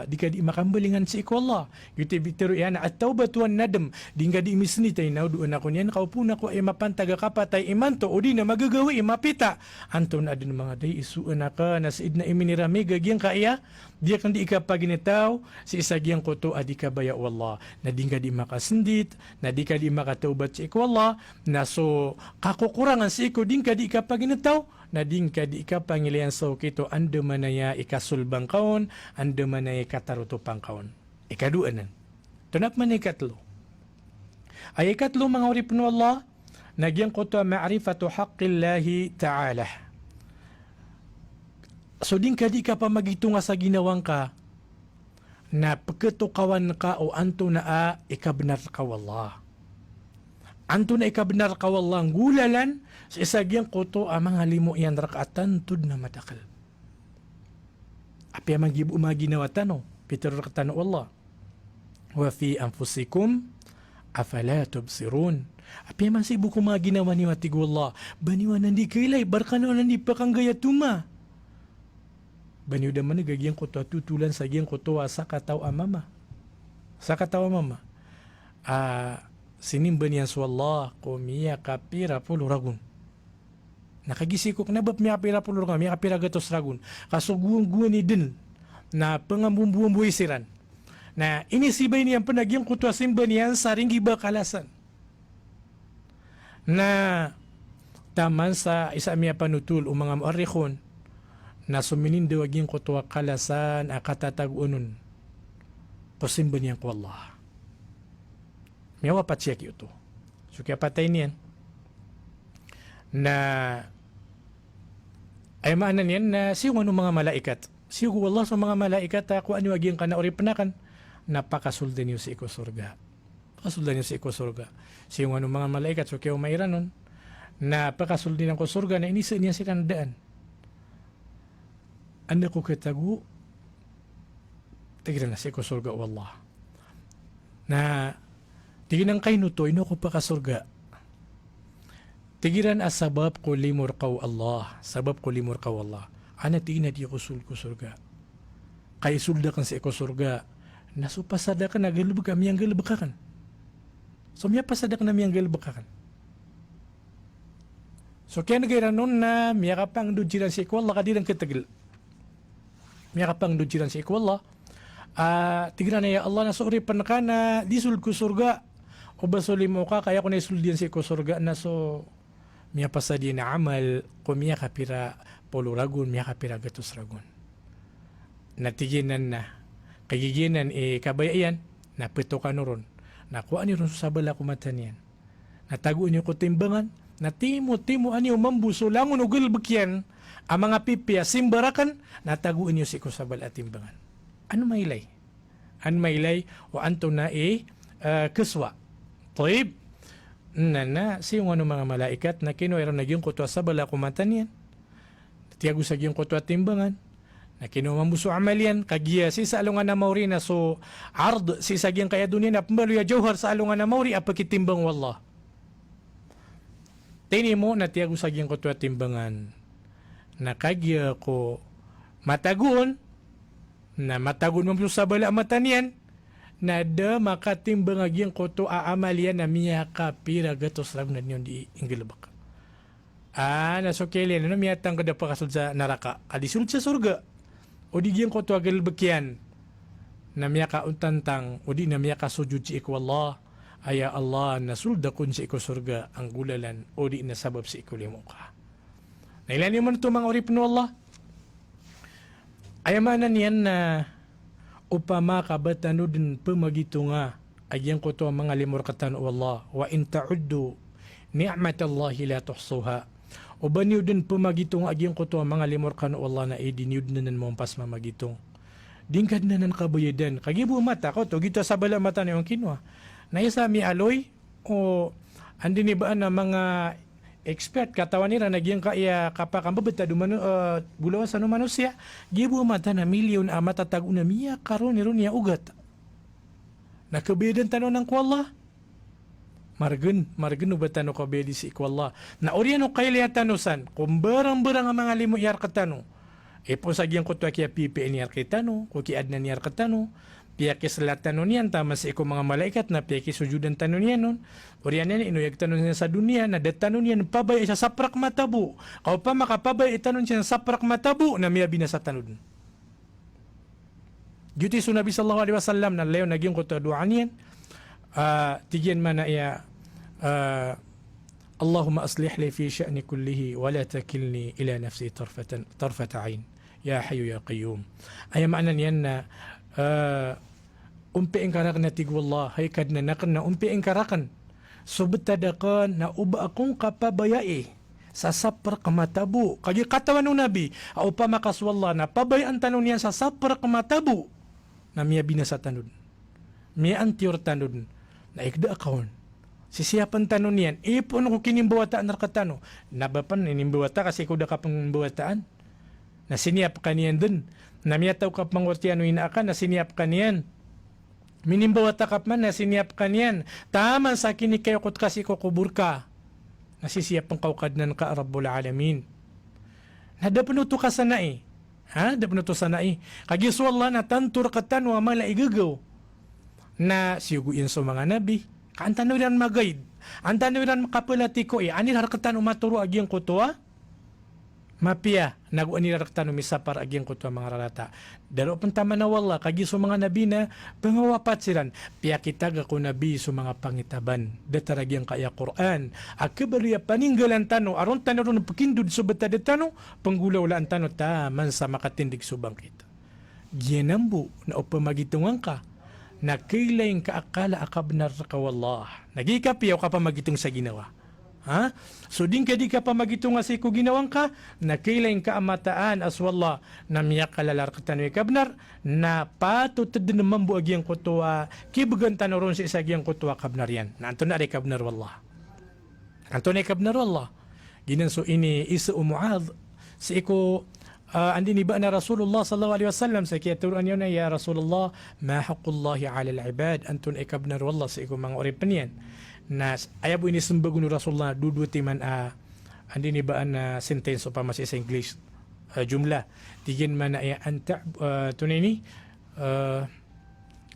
di ka di makambalingan sa iko Allah. Yuti bitero yan, at taubatuan nadam, di ka di misnitay na, doon ako niyan, kaupo na ko ay mapantaga kapatay imanto, o di na magagawi, mapita. Anto na din mga day, isuan na ka, na said na iminirami, gagyang ka iya, di kang di ka paginitaw, si isagyang ko to, adi ka baya Allah, na di ka di makasindit, na di ka di makataubat sa iko Allah, na so, kakukurangan sa iko, di ka di ka paginitaw, na din ka di ka pangilian sa kito, ando manaya ikasulbang kaon, ando manaya katarutupang kaon. Ikaduanan. Tunap man ikatlo. Ay ikatlo mga urip no Allah, nagyang ko to ma'rifatu haqqillahi ta'ala. So din ka di ka pa magitunga sa ginawang ka, na pagkatukawan ka o anto na ikabnar ka wallah. Anto na ikabnar ka wallah, gulalan, sa isagyang kuto ang mga limo iyan rakatan tud na matakal. Api ang magibu mga ginawa tano, Peter rakatan Allah. Wa fi anfusikum afala tubsirun. Api ang sibu ko mga ginawa ni matig Allah. Baniwa nandi kailay, barkano nandi pakanggaya tuma. Baniwa naman nagagyang kuto tutulan sa gyang kuto sa kataw amama. Sa kataw amama. Sinimba niyan sa Allah, kumiya kapira pulo ragun. Nakagisi ko, kanabap miya kapira pulo ragun, miya kapira gatos ragun. Kasuguan-guan ni din, na pangambumbuan siran. Na inisibay niyan panagyang kutwa simba niyan sa ringgiba kalasan. Na taman sa isa miya panutul o mga muarikon, na suminindo agyang kutwa kalasan akatatag-unon. Pasimba niyan ko Allah. May wapat siya ito. So kaya patay niyan. Na ay maanan yan na siya ano mga malaikat. Siya Allah sa mga malaikat ako ano aging ka na oripanakan. Napakasuldan niyo sa ikosurga. Pakasuldan niyo sa ikosurga. Siya ano mga malaikat. So kaya umayran nun. Napakasuldan ng kusurga na inisa niya silang daan. Ano ko katago? Tagilan na sa ikosurga wallah. Na tingin ang kayo to, ino ko pa kasurga. Tigiran asabab ko limur kaw Allah. Sabab ko limur kaw Allah. Ana tigina di kusul ko surga. Kay sulda kan sa iko surga. Nasupasada ka na galubag kami ang galubakakan. So miya pasada ka na miyang galubakakan. So kaya nagayran nun na miya kapang dujiran sa iko Allah kadirang kitagil. Miya kapang dujiran sa iko Allah. Tigiran na ya Allah na suri panaka na disul ko surga. O basuli mo ka kaya ko na isuldian sa iko surga na so miya pasadi na amal ko miya kapira polo ragun, miya kapira gatos ragun. Natiginan na kagiginan kabayayan na pito ka noron. Nakuha niyo ron sa bala kumatan yan. Natago niyo ko timbangan. Na timo niyo mambuso langon ugil bakyan ang mga pipiya simbarakan. Natago niyo si ko sa bala timbangan. Ano mailay? Ano mailay? O anto na keswa. Taib. Na siyo ano mga malaikat na kinuwera na yung kutwa sa bala kumatan yan. Tiyago sa yung kutwa timbangan. Na kinumambuso amal yan, kagiya si sa alungan na mauri na so ard si sa giyang kaya dunin na pambaluya jauhar sa alungan na mauri apakitimbang wallah. Tini mo na tiyago sa giyang kutwa timbangan na kagiya ko matagun na matagun mo sa bala amatan yan na da makatimbang agiyang kutwa aamal yan na miya kapira gatos lang na niyon di inggilabak. Nasukili na miyatang kada pa kasud sa naraka. Kadisulod sa surga. O di giyang ko to agal bakyan na miya ka untantang o di na miya ka sujud si iku Allah aya Allah nasulda kun si iku surga ang gulalan o di na sabab si iku limo ka. Nailani mo na ito mga orip no Allah. Ayamanan yan na upama kabatano din pamagito nga ayang ko to mga limor katan o Allah wa in ta'uddu ni'matallahi la tuhsuha. O ba niyo din pumagitong aging ko to mga limor kan Allah na idiniud na nan mompas mamagitong. Dingkad na nan kabuyadan. Kagibo mata ko to gito sa bala mata na yung kinwa. Na isa mi aloy o andi ni ba na mga expert katawan nila nagyang kaya kapakambabata dumano bulawa sa no manusia. Gibo mata na milyon matatag una miya karon ni niya ugat. Nakabuyadan tanon ng ko Allah. Margen ubatan ko bedi si ikwalla. Na oriano kaya tanusan, kung barang-barang ang mga limo iyar katano, po sa giyang kutwa kaya pipi niyar katano, kung kiad na niyar katano, piyakis latano niyan, tama sa iko mga malaikat na piyakis sujudan tanon niyan nun, oriano niya inuyag tanon niya sa dunia, na datanon niyan pabay sa saprak matabu, kau pa makapabay itanon siya sa saprak matabu, na miya binasa tanon. Juti su Nabi sallallahu alaihi wasallam na leo naging kutwa duaan niyan, tigyan man na iya Allahumma aslih li fi sya'ni kullihi wa la takilni ila nafsi tarfata ain ya hayyu ya qayyum. Ay maanan yan na umpi ang karakan na tigwallah hay kad na nakan na umpi ang karakan subtadakan na uba akong kapabayai sa saprak matabu kagi katawan ng nabi au pa makaswallah na pabayan tanon niya sa saprak matabu na miya binasa tanon miya antiyor tanon na ikda akon sisiyapan tanon niyan ipon ko kinimbawataan narkatano nabapan inimbawata kasi ko da ka pangbawataan na siniyap ka niyan dun na miyataw ka pangwartiano inaakan na siniyap ka niyan minimbawata ka man na siniyap ka niyan taman sa kinikayokot kasi ko kubur ka nasisiyap ang kaukadnan ka Rabbul Alamin nadapanuto ka sana dapanuto sana kagiswallah na tantur katan wa mala igagaw na siyuguin sa mga nabi kaantanoiran magaid antanoiran makapalatiko anil harakatan umaturo agyang kutua mapia naguanil harakatan umisapar agyang kutua mga rarata daro pantama na wala kagi sa mga nabi na pangawapat silan pia kitag ako nabi sa mga pangitaban dataragyang kaya Quran akabaluya paninggalan tano aron tano ron pakindud sa batad tano panggulaw laan tano taman sa makatindig subang kita giyanambu na upamagitungan ka na kailang kaakala akabnar ka wallah. Nagikapiyaw ka pa magitong sa ginawa. So din ka di ka pa magitong nga sa iko ginawang ka, na kailang kaamataan as wallah na miyak kalalar ka tanong kabnar, na patutad din naman buag yung kutuwa, kibugan tanoron sa isa yung kutuwa kabnar yan. Na anto na rin kabnar wallah. Anto na kabnar wallah. Ginanso ini isa umuad sa iko andi ni ba na Rasulullah sallallahu alaihi wasallam sa kiyaturan niyo na ya Rasulullah ma haqqullahi ala al-ibad antun ikabnar wallah sa ikum mga oripan yan na ayabu ini sembah gunu Rasulullah dua timan andi ni baan na sentence pa masih sa English jumlah tigin mana ya anta tunini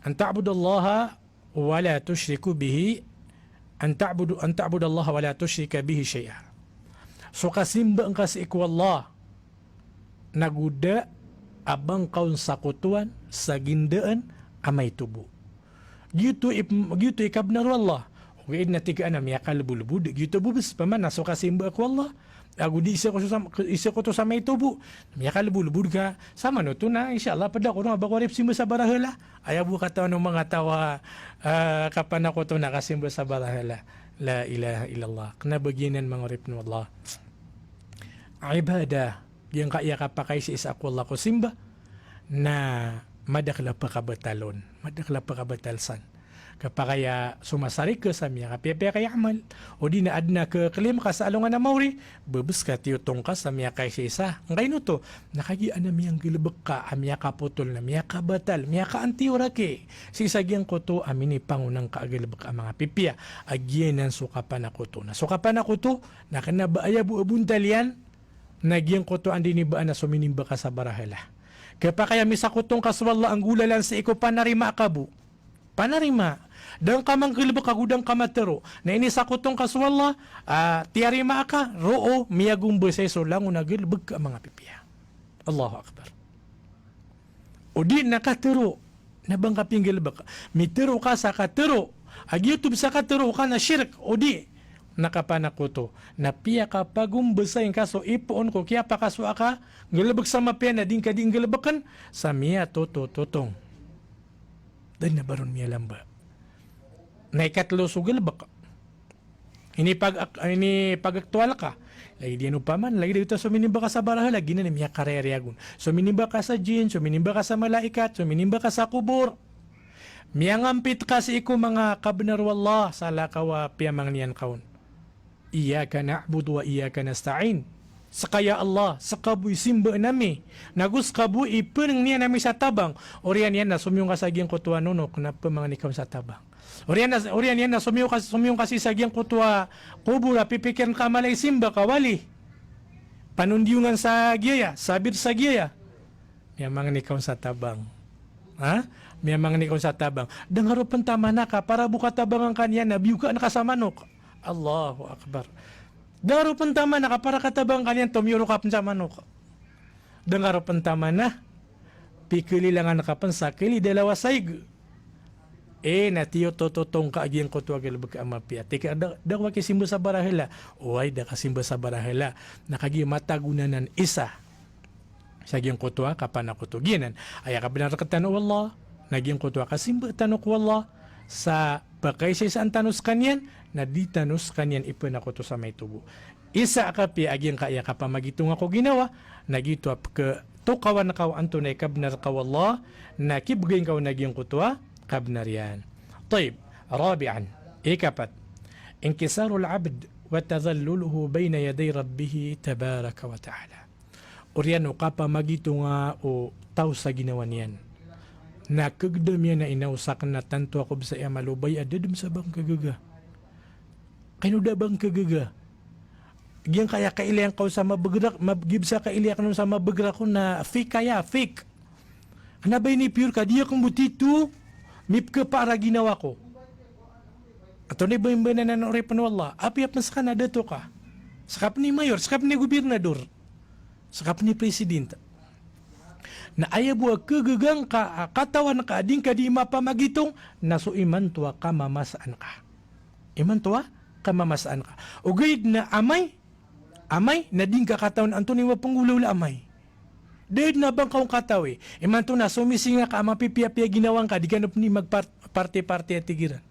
an ta'budallaha wa la tusyriku bihi an ta'budallaha wa la tusyrika bihi syai'a. So kasimba ang kasi ikwallah naguda abang kaun sakutuan sa gindaan amay tubo. Gitu ikabnar wallah. Ugaid na tiga anam ya kalbulbud gitu bubis paman so kasimba ko Allah. Aku di isa ko to sa may tubo. Ya kalbulbud ka sama no to na insyaallah pada ko na bagwarip simba sa barahala. Ayabu kata ng mga tawa kapan ako to nakasimba sa barahala. La ilaha illallah. Kena bagianan mangarip no Allah. Ibadah yang kaya kapakai si isa ko Allah ko simba na madakla pa kabatalon, madakla pa kabatalsan. Kapakaya sumasari ka sa miya kapiya kay amal o di na adna ka kalim ka sa alungan na mauri bebes ka tiyutong ka sa miya kay sisa ngay no to nakagian na miyang gilabak ka miya kaputol na miya kabatal miya ka antiura ke sisagyan ko to amini pangunang kaagilabak ang mga pipiya agyenan sukapan ako to na sukapan ako to na kanabaaya buabuntalian nagyang ko to andi ni baan na suminimba ka sa barahala kapakaya misakutong kaswalla ang gulalan sa iko panarima kabu panarima dang kamang kilbak agudang kamatero na ini sakutong kaswalla tiarima ka roo miyagong beseso lang unagilbag ka mga pipiya. Allahu Akbar. O di nakatero nabang kaping gilbak mitero ka sa katero agyutub sa katero ka na shirk o di nakapanakuto na piya ka pagumbesay kaso ipoon ko kaya pa kaso aka gilbag sa mapya na din kading gilbakan sa miya totong dan na baron miya lamba na ikatlo sugil baka ini pag-aktual ka lagi di ano pa man lagi dito suminimba ka sa baraha lagi na miya kareryagun suminimba ka sa jin suminimba ka sa malaikat suminimba ka sa kubur miya ngampit ka sa iku mga kabnar wallah sa lakawa piyamang niyan kaun iyaka na'budu wa iyaka nasta'in sakaya Allah sakabuy simba nami nagus kabuy peneng niya nami sa tabang orian yan na sumyong kasagyang kutuwa nunok na pamanganikaw sa tabang orian yan na sumyong kasi sagyang kutuwa kubura pipikir ka malay simba kawali panundiungan sa giyaya sabir sa giyaya niya manganikaw sa tabang niya manganikaw sa tabang dengaro pentama na ka para buka tabang ang kanya na biyuka na kasamanok Allahu Akbar. Dengaro pentama na kapara katabang kanyan tumyuro ka pencaman ko. Dengaro pentama na pikili langan nakapansakili dalawa saig. Natiyo tototong kaagyan ko tuwagil baka amapia. Tika dakwa kisimbo sa barahela. Uway da kasimbo sa barahela. Nakagi matagunanan isa. Sagyang ko tuwa kapan ako tuginan. Ay kabinar katano wallah. Nagyang ko tuwa kasimbo tanok wallah. Sa pagkaisay sa antanus kanyan. Na di tanus kanyan ipon ako to sa may tubo. Isa akapi agyang kaya kapamagitong ako ginawa, nagito ka to kawan na kaw antunay kabnar kawallah, na kibgayin kaw nagyang kutwa, kabnar yan. Taib, rabi'an, ikapat, inkisarul abd wa tadhalluluhu bayna yaday rabbihi tabaraka wa ta'ala. Uriyan o kapamagito nga o tao sa ginawa niyan. Nakagdam yan na inausak na tanto ako sa iya malubay, adadam sa bang kagaga. Kanuda bang kagaga? Diyan kaya kailihan ko sa mabagrak, mabgib sa kailihan ko sa mabagrak ko na fake kaya, fake. Anabay ni pure ka, diya kong butito, mip ka para ginawa ko. Ato ni ba yung bananan ng repan wallah, api-ap na sa Canada to ka. Sakap ni mayor, sakap ni gobernador, sakap ni presidente. Na ayabu kagagang ka, katawan ka, din ka di mapamagitong, naso iman tuwa ka mamasaan ka. Iman tuwa? Kamamasaan ka. O gayud na amay na din kakataon anto ni mapangulaw la amay. Dahil na bang kaong katawi, iman to na sumisinga ka, mapipiya-piya ginawang ka, di ka na ni magparte-parte at tigiran.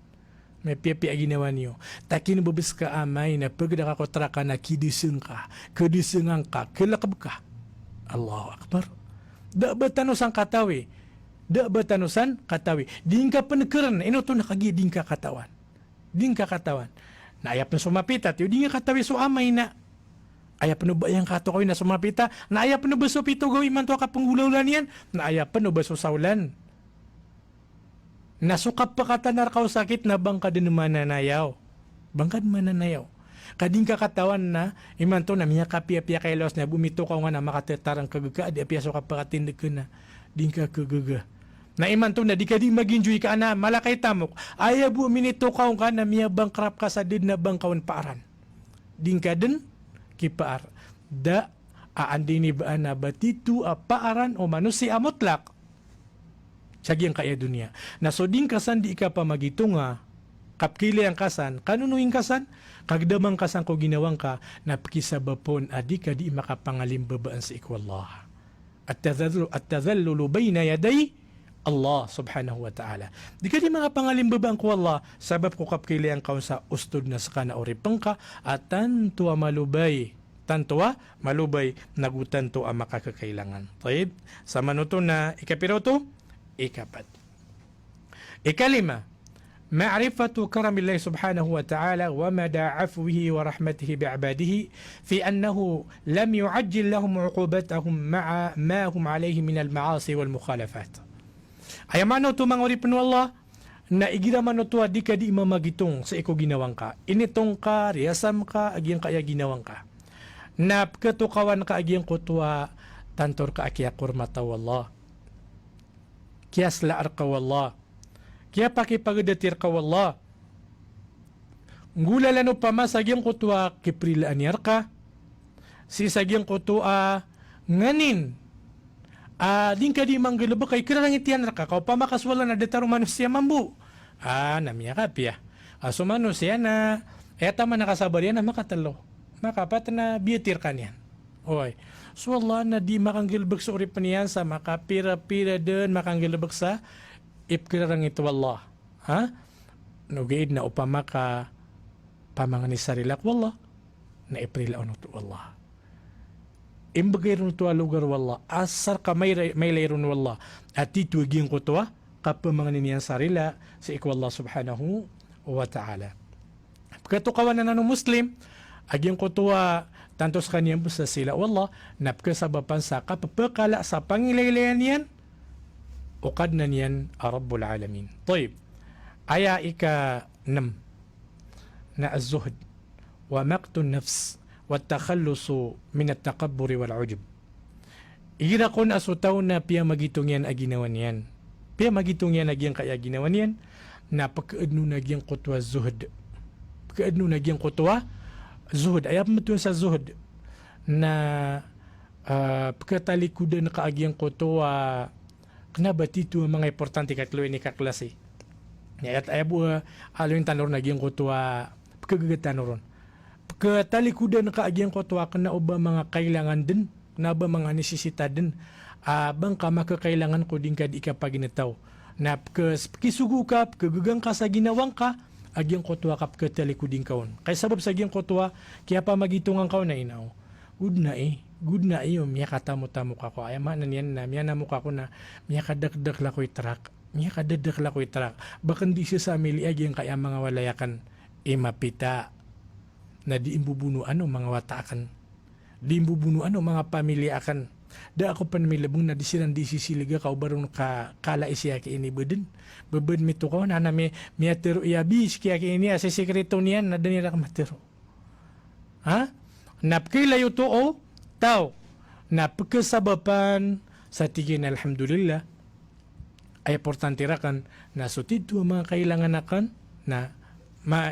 May piya-piya ginawa niyo. Takin bubis ka amay na pagda ka kotra ka na kidising ka, kadisingan ka, kilakab ka. Allahu Akbar. Da ba tanusan katawi? Da ba tanusan katawi? Din ka panakaran, ino to nakagi din ka katawan. Din ka katawan. Na ayap na sumapita, tiyo di nga katawi so amay na. Ayap na ba yung kato kayo na sumapita? Na ayap na ba so pito gawin man to kapanggulaulan yan? Na ayap na ba so saulan? Nasukap pa katanar ka sakit na bang ka din naman nanayaw? Bangkad mananayaw. Kading kakatawan na, iman to na miya kapia-pia kay Laos na bumito ka nga na makatetarang kagaga, di apiaso ka pakatindig ka na, din ka kagaga. Na iman to na di ka di mag-enjoy ka na, malakay tamok, ayaw bu minito ka na miya bangkrap ka sa din na bangkawan paaran. Din ka din, kipaar. Da, aandi ni ba na batitu a paaran o manusi amotlak, sagyang kaya dunia. Na so din kasan di ka pa magitunga, kapkili ang kasan, kanunuing kasan, kagdamang kasan ko ginawang ka, napkisabapon, adi ka di makapangalimbabaan sa ikwallah. At tadhallulu bayna yaday Allah subhanahu wa ta'ala. Di ka di makapangalimbabaan ko Allah, sabab ko kapkili ang kaun sa ustod na sa kana oripang ka, at tantua malubay, nagutanto ang makakakailangan. Taib, sa manuto na ikapiroto, ikapat. Ikalima, معرفة كرم الله سبحانه وتعالى ومدى عفوه ورحمته بعباده في أنه لم يعجل لهم عقوبتهم مع ما هم عليه من المعاصي والمخالفات. Ay mano to mga oripin Allah na igira mano to di ka di mamagitong sa iko ginawang ka. Initong ka, riyasam ka, agyan kaya ginawang ka. Na katukawan ka agyan ko tuwa tantor ka akya kurmata wallah. Kiyas laar ka wallah. Kaya pakipagdatir ka wallah. Ngulalano pa masagyang kutwa kiprilaan yar ka. Sisagyang kutwa nganin. Din ka di manggalaba kay kirangitian ka. Kau pa makaswala na detaro manusia mambu. Namiya ka piya. So manusia na tama nakasabar yan na makatalo. Makapat na biyatir ka niyan. Oy. So Allah na di makanggalabag sa uripan niyan sa makapira-pira din makanggalabag sa ipkirarang ito Allah. Nugaid na upama ka pamangan ni sarilak wallah na iprila ano to Allah. Imbagay rin to lugar wallah. Asar ka may layron wallah. At tituigin ko to kapamangan niyan sarila sa ikwallah subhanahu wa ta'ala. Pagkatukawan na nanong Muslim, agyan ko to tanto sa kaniyang sa sila wallah napkasabapan sa kapapakala sa pangilaylayan yan ukad na niyan Rabbul Alamin. Taib. Aya ika 6 na az-zuhd wa maqtun nafs wa takhallusu min at-takabbur wal ujub. Igira kon asutaw na piya magitong yan aginawan yan. Piya magitong yan agyan kaya ginawan yan na pagkaadno na agyan kutwa zuhd. Pagkaadno na agyan kutwa zuhd. Ayap mo sa zuhd na pagkatalikudan na kaagyan kutwa kanabat ito mga importante kakluin ni kaklase. At ayabu alawin tanor na giyang kutwa pagkagagatan ron. Pagkatalikudan na kaagyan kutwa kana ba mga kailangan din, na ba mga nesesita din, bang ka makakailangan ko din ka di ka paginataw. Na pagkisugo ka, pagkagagang ka sa ginawang ka, agyang kutwa ka pagkatalikudin kaon. Kaya sabab sa agyang kutwa, kaya pa magitungan kaon na inaw. Good na iyo, miya katamo-tamo ka ko. Ay manan yan na, miya namuk ako na, miya kadagdag la ko'y trak. Bakan di siya sa amili agyan kaya mga walayakan, mapita na di imbubuno ano mga watakan. Di imbubuno ano mga pamilya akan. Da ako panamilabong na di silang di sisiliga ka o barong kala isya ki ini bedin. Bebed mito ko na miya tero iyabis kaya ki ini sa sekreto niyan na danira ka matero. Napkilayo to o tao na pagkasabapan sa tigin alhamdulillah ay importante rakan na sutid to mga kailangan akan na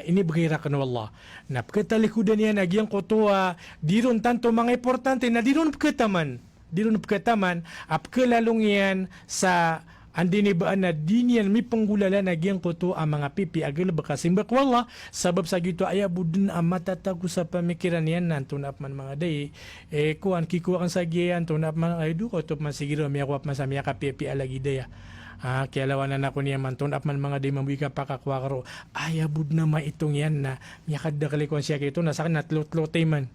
inibigay rakan wallah na pagkatalikudan yan agyang ko to di ron tanto mga importante na di ron pagkataman apkalalong yan sa andini ba na di niyan may panggulala na giyang ko to ang mga pipi agal baka simbak wallah sabab sa gito ayabudin ang matatago sa pamikiran yan nanto na man mga day kuan kikuha kan sa giyan to na man ay du ko to man sigiro miya kwap man sa miya ka pipi alagi daya kaya lawanan ako niya man to na man mga day mabuhi ka pakakwa karo ayabud na maitong yan na miya kadakali ko siya kito na sa akin natlot-lotay man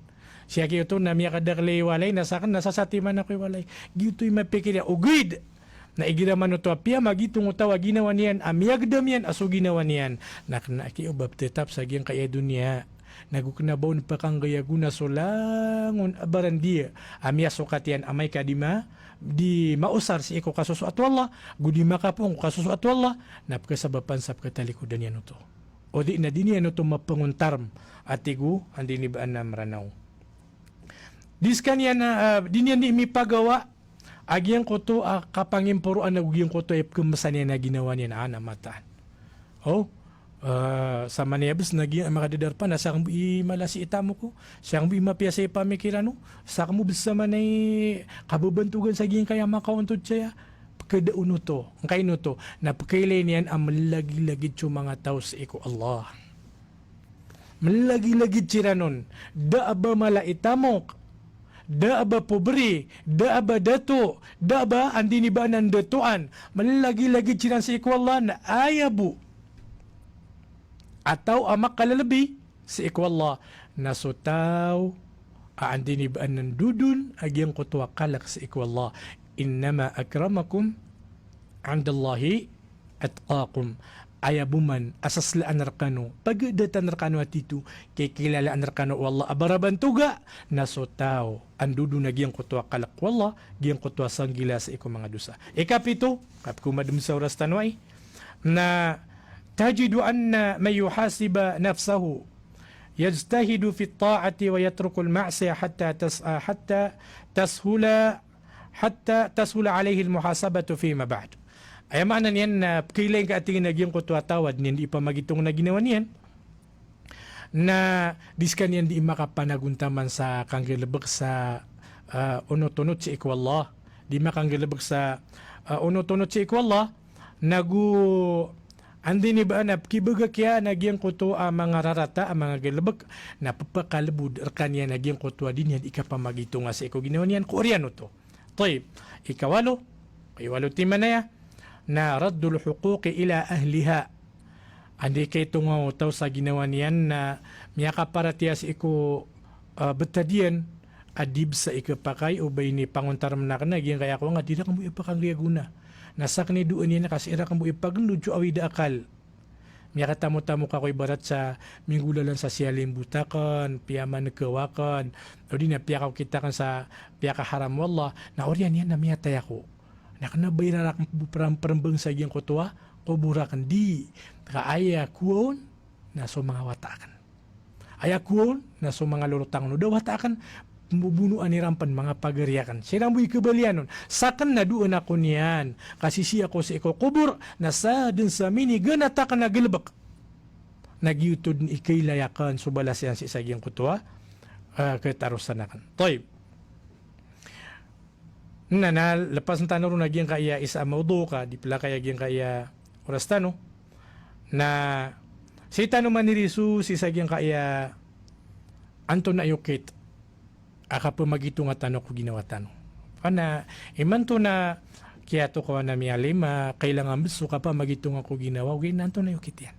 siya kito na miya kadakali walay na sa akin nasasati man ako walay gito'y mapikira ugid na igiraman no to apia magitong utawa ginawa niyan amiyagdam yan aso ginawa niyan naknakiubab tetap sa giyang kaya dunya naguknabaw pa kang gayaguna solangon abarandia amia sukat yan amay ka di mausar si iko kasusu at wallah gudi makapong kasusu at wallah napkasabapan sa pagkatalikudan yan ito o di na din yan ito mapanguntarm at tigu hindi ni baan na maranaw. Diskan yan na din yan ni mipagawa agyan ko to kapangimpuruan na ugyang ko to kumasan yan na ginawa niya na anamataan. Sa manebas naging mga dadarpan na sa kang malasi itamo ko sa kang mapiyasa pamikirano sa kang mo bisa man ay kabubantugan sa giyang kaya makauntod siya kada uno to ang kaino to na pagkailay niyan ang malagi-lagid yung mga tao sa iko Allah malagi-lagid sira nun da ba malaitamok da ba pobre, da ba dato, da ba andi ni ba ng datuan, malagi-lagi sinan sa ikwala na ayabu. Ataw amak kalalabi sa ikwala na sutaw, andi ni ba ng dudun, agyang kutwa kalak sa ikwala. Innama akramakum andallahi atqakum. Ayabuman asaslaan narkano pagdatan narkano atitu kay kilala narkano wallah abaraban tuga nasutaw andudu na giyang kutwa kalak wallah giyang kutwa sanggila sa iko mga dusa. Ikapito kapkumadum sa oras tanway na tajidu anna may yuhasiba nafsahu yajtahidu fi at-ta'ati wa yatruku al-ma'siyah hatta tashula alayhi al-muhasabatu fima ba'd. Ay maanan yan na kailan ka ating naging kutwatawad hindi pa magitong na ginawa niyan na diskan yan di makapanaguntaman sa kanggilabag sa unotunot si ikwallah di makangilabag sa unotunot si ikwallah andi ni ba na kibaga kaya naging kuto ang mga rarata ang mga gilabag na papakalabud kanya naging kutwa din yan ikapamagito nga sa iko ginawa niyan koreano to toy ikawalo timan na ya na raddul huquqi ila ahliha andi kay tungaw taw sa ginawa niyan na miyaka para tiyas iko betadian adib sa ikapakay o bay ni panguntaram na kanagyan kaya ko nga di na kamo ipakang riaguna nasak ni doon niya nakasira kamo ipagnujo awida akal miyaka tamo-tamo ka ko'y barat sa minggulalan sa siyalim butakan piyaman nagkawakan o di na piyakaw kita kan sa piyaka haram wallah na oryan yan na miyatay ako nakanabayra parambang sa iyang kutwa kuburakan di kaaya kuon na so mga watakan aya kuon na so mga lulutang no daw watakan mubunuan ni rampan mga pagariakan silang buhay kabalianon sakan na doon ako niyan kasi siya ko sa iko kubur na sa dun sa mini ganatakan na gilbak nagyutod ni ikailayakan subalas yan si isagiyang kutwa katarusan toy na lepas ng tanong nagyang kaya isa maudo ka, di pala kaya gyang kaya oras tano, na si tanong manirisu si sagyang kaya anto na yukit, aka pumagito nga tanong ko ginawa tanong. Kana, iman to na kaya to ko na miyalima, kailangan beso ka pa magito nga ko ginawa, okay, nanto na yukit yan.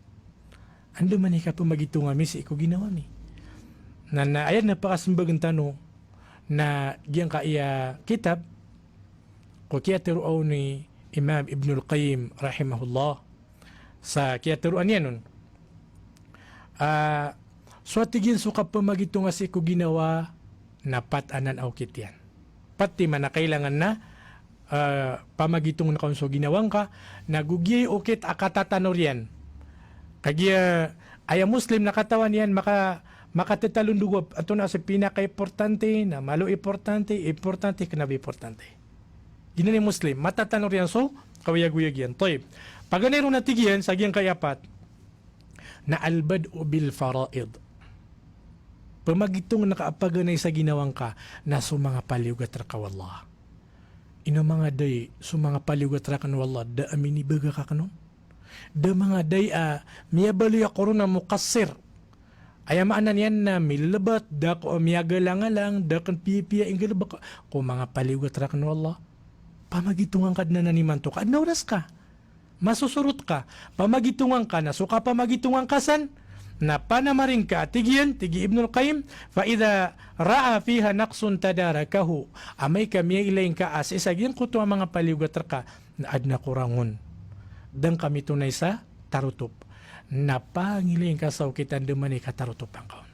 Ando man ka pumagito nga misi ko ginawa mi. Na ayan napakasimbagang tanong na gyang kaya kitab, ko kiyatiruaw ni Imam Ibn al-Qayyim rahimahullah sa kiyatiruan niya nun so tigin so kapag magito nga si ko ginawa na patanan aw kityan pati man na kailangan na pamagitong na kaunso ginawang ka nagugyay ukit akatatanor yan kagya aya Muslim na katawan yan makatitalundugop ato na sa pinaka-importante na malo importante kanabi importante gina ni Muslim, matatanor yan so, kawayag-uyag yan. Toy, paganero na tigyan, sa giyang kayapat, na albad o bil faraid. Pamagitong nakaapaganay sa ginawang ka, na so mga paliugat raka wallah. Ino mga day, so mga paliugat raka wallah, da amini baga ka kanon? Da mga day, miyabali ako ron na mukasir. Ayamaan yan na milabat, da ko miyagalang-alang, da kan piya-piya ingalabak, kung mga paliugat raka wallah, pamagitungan ka na nanimanto ka, nauras ka, masusurot ka, pamagitungan ka na, suka pamagitungan ka san, na panamarin ka, tigyan, tigi Ibn al-Qayyim, faida ra'a fiha naqsun tadarakahu, amay kami ilayin ka as, isagyan ko to ang mga paliugat ka, na adna kurangon, dang kami tunay sa tarutop, na pangilayin ka sa ukitan dumani ka tarutop ang kaon.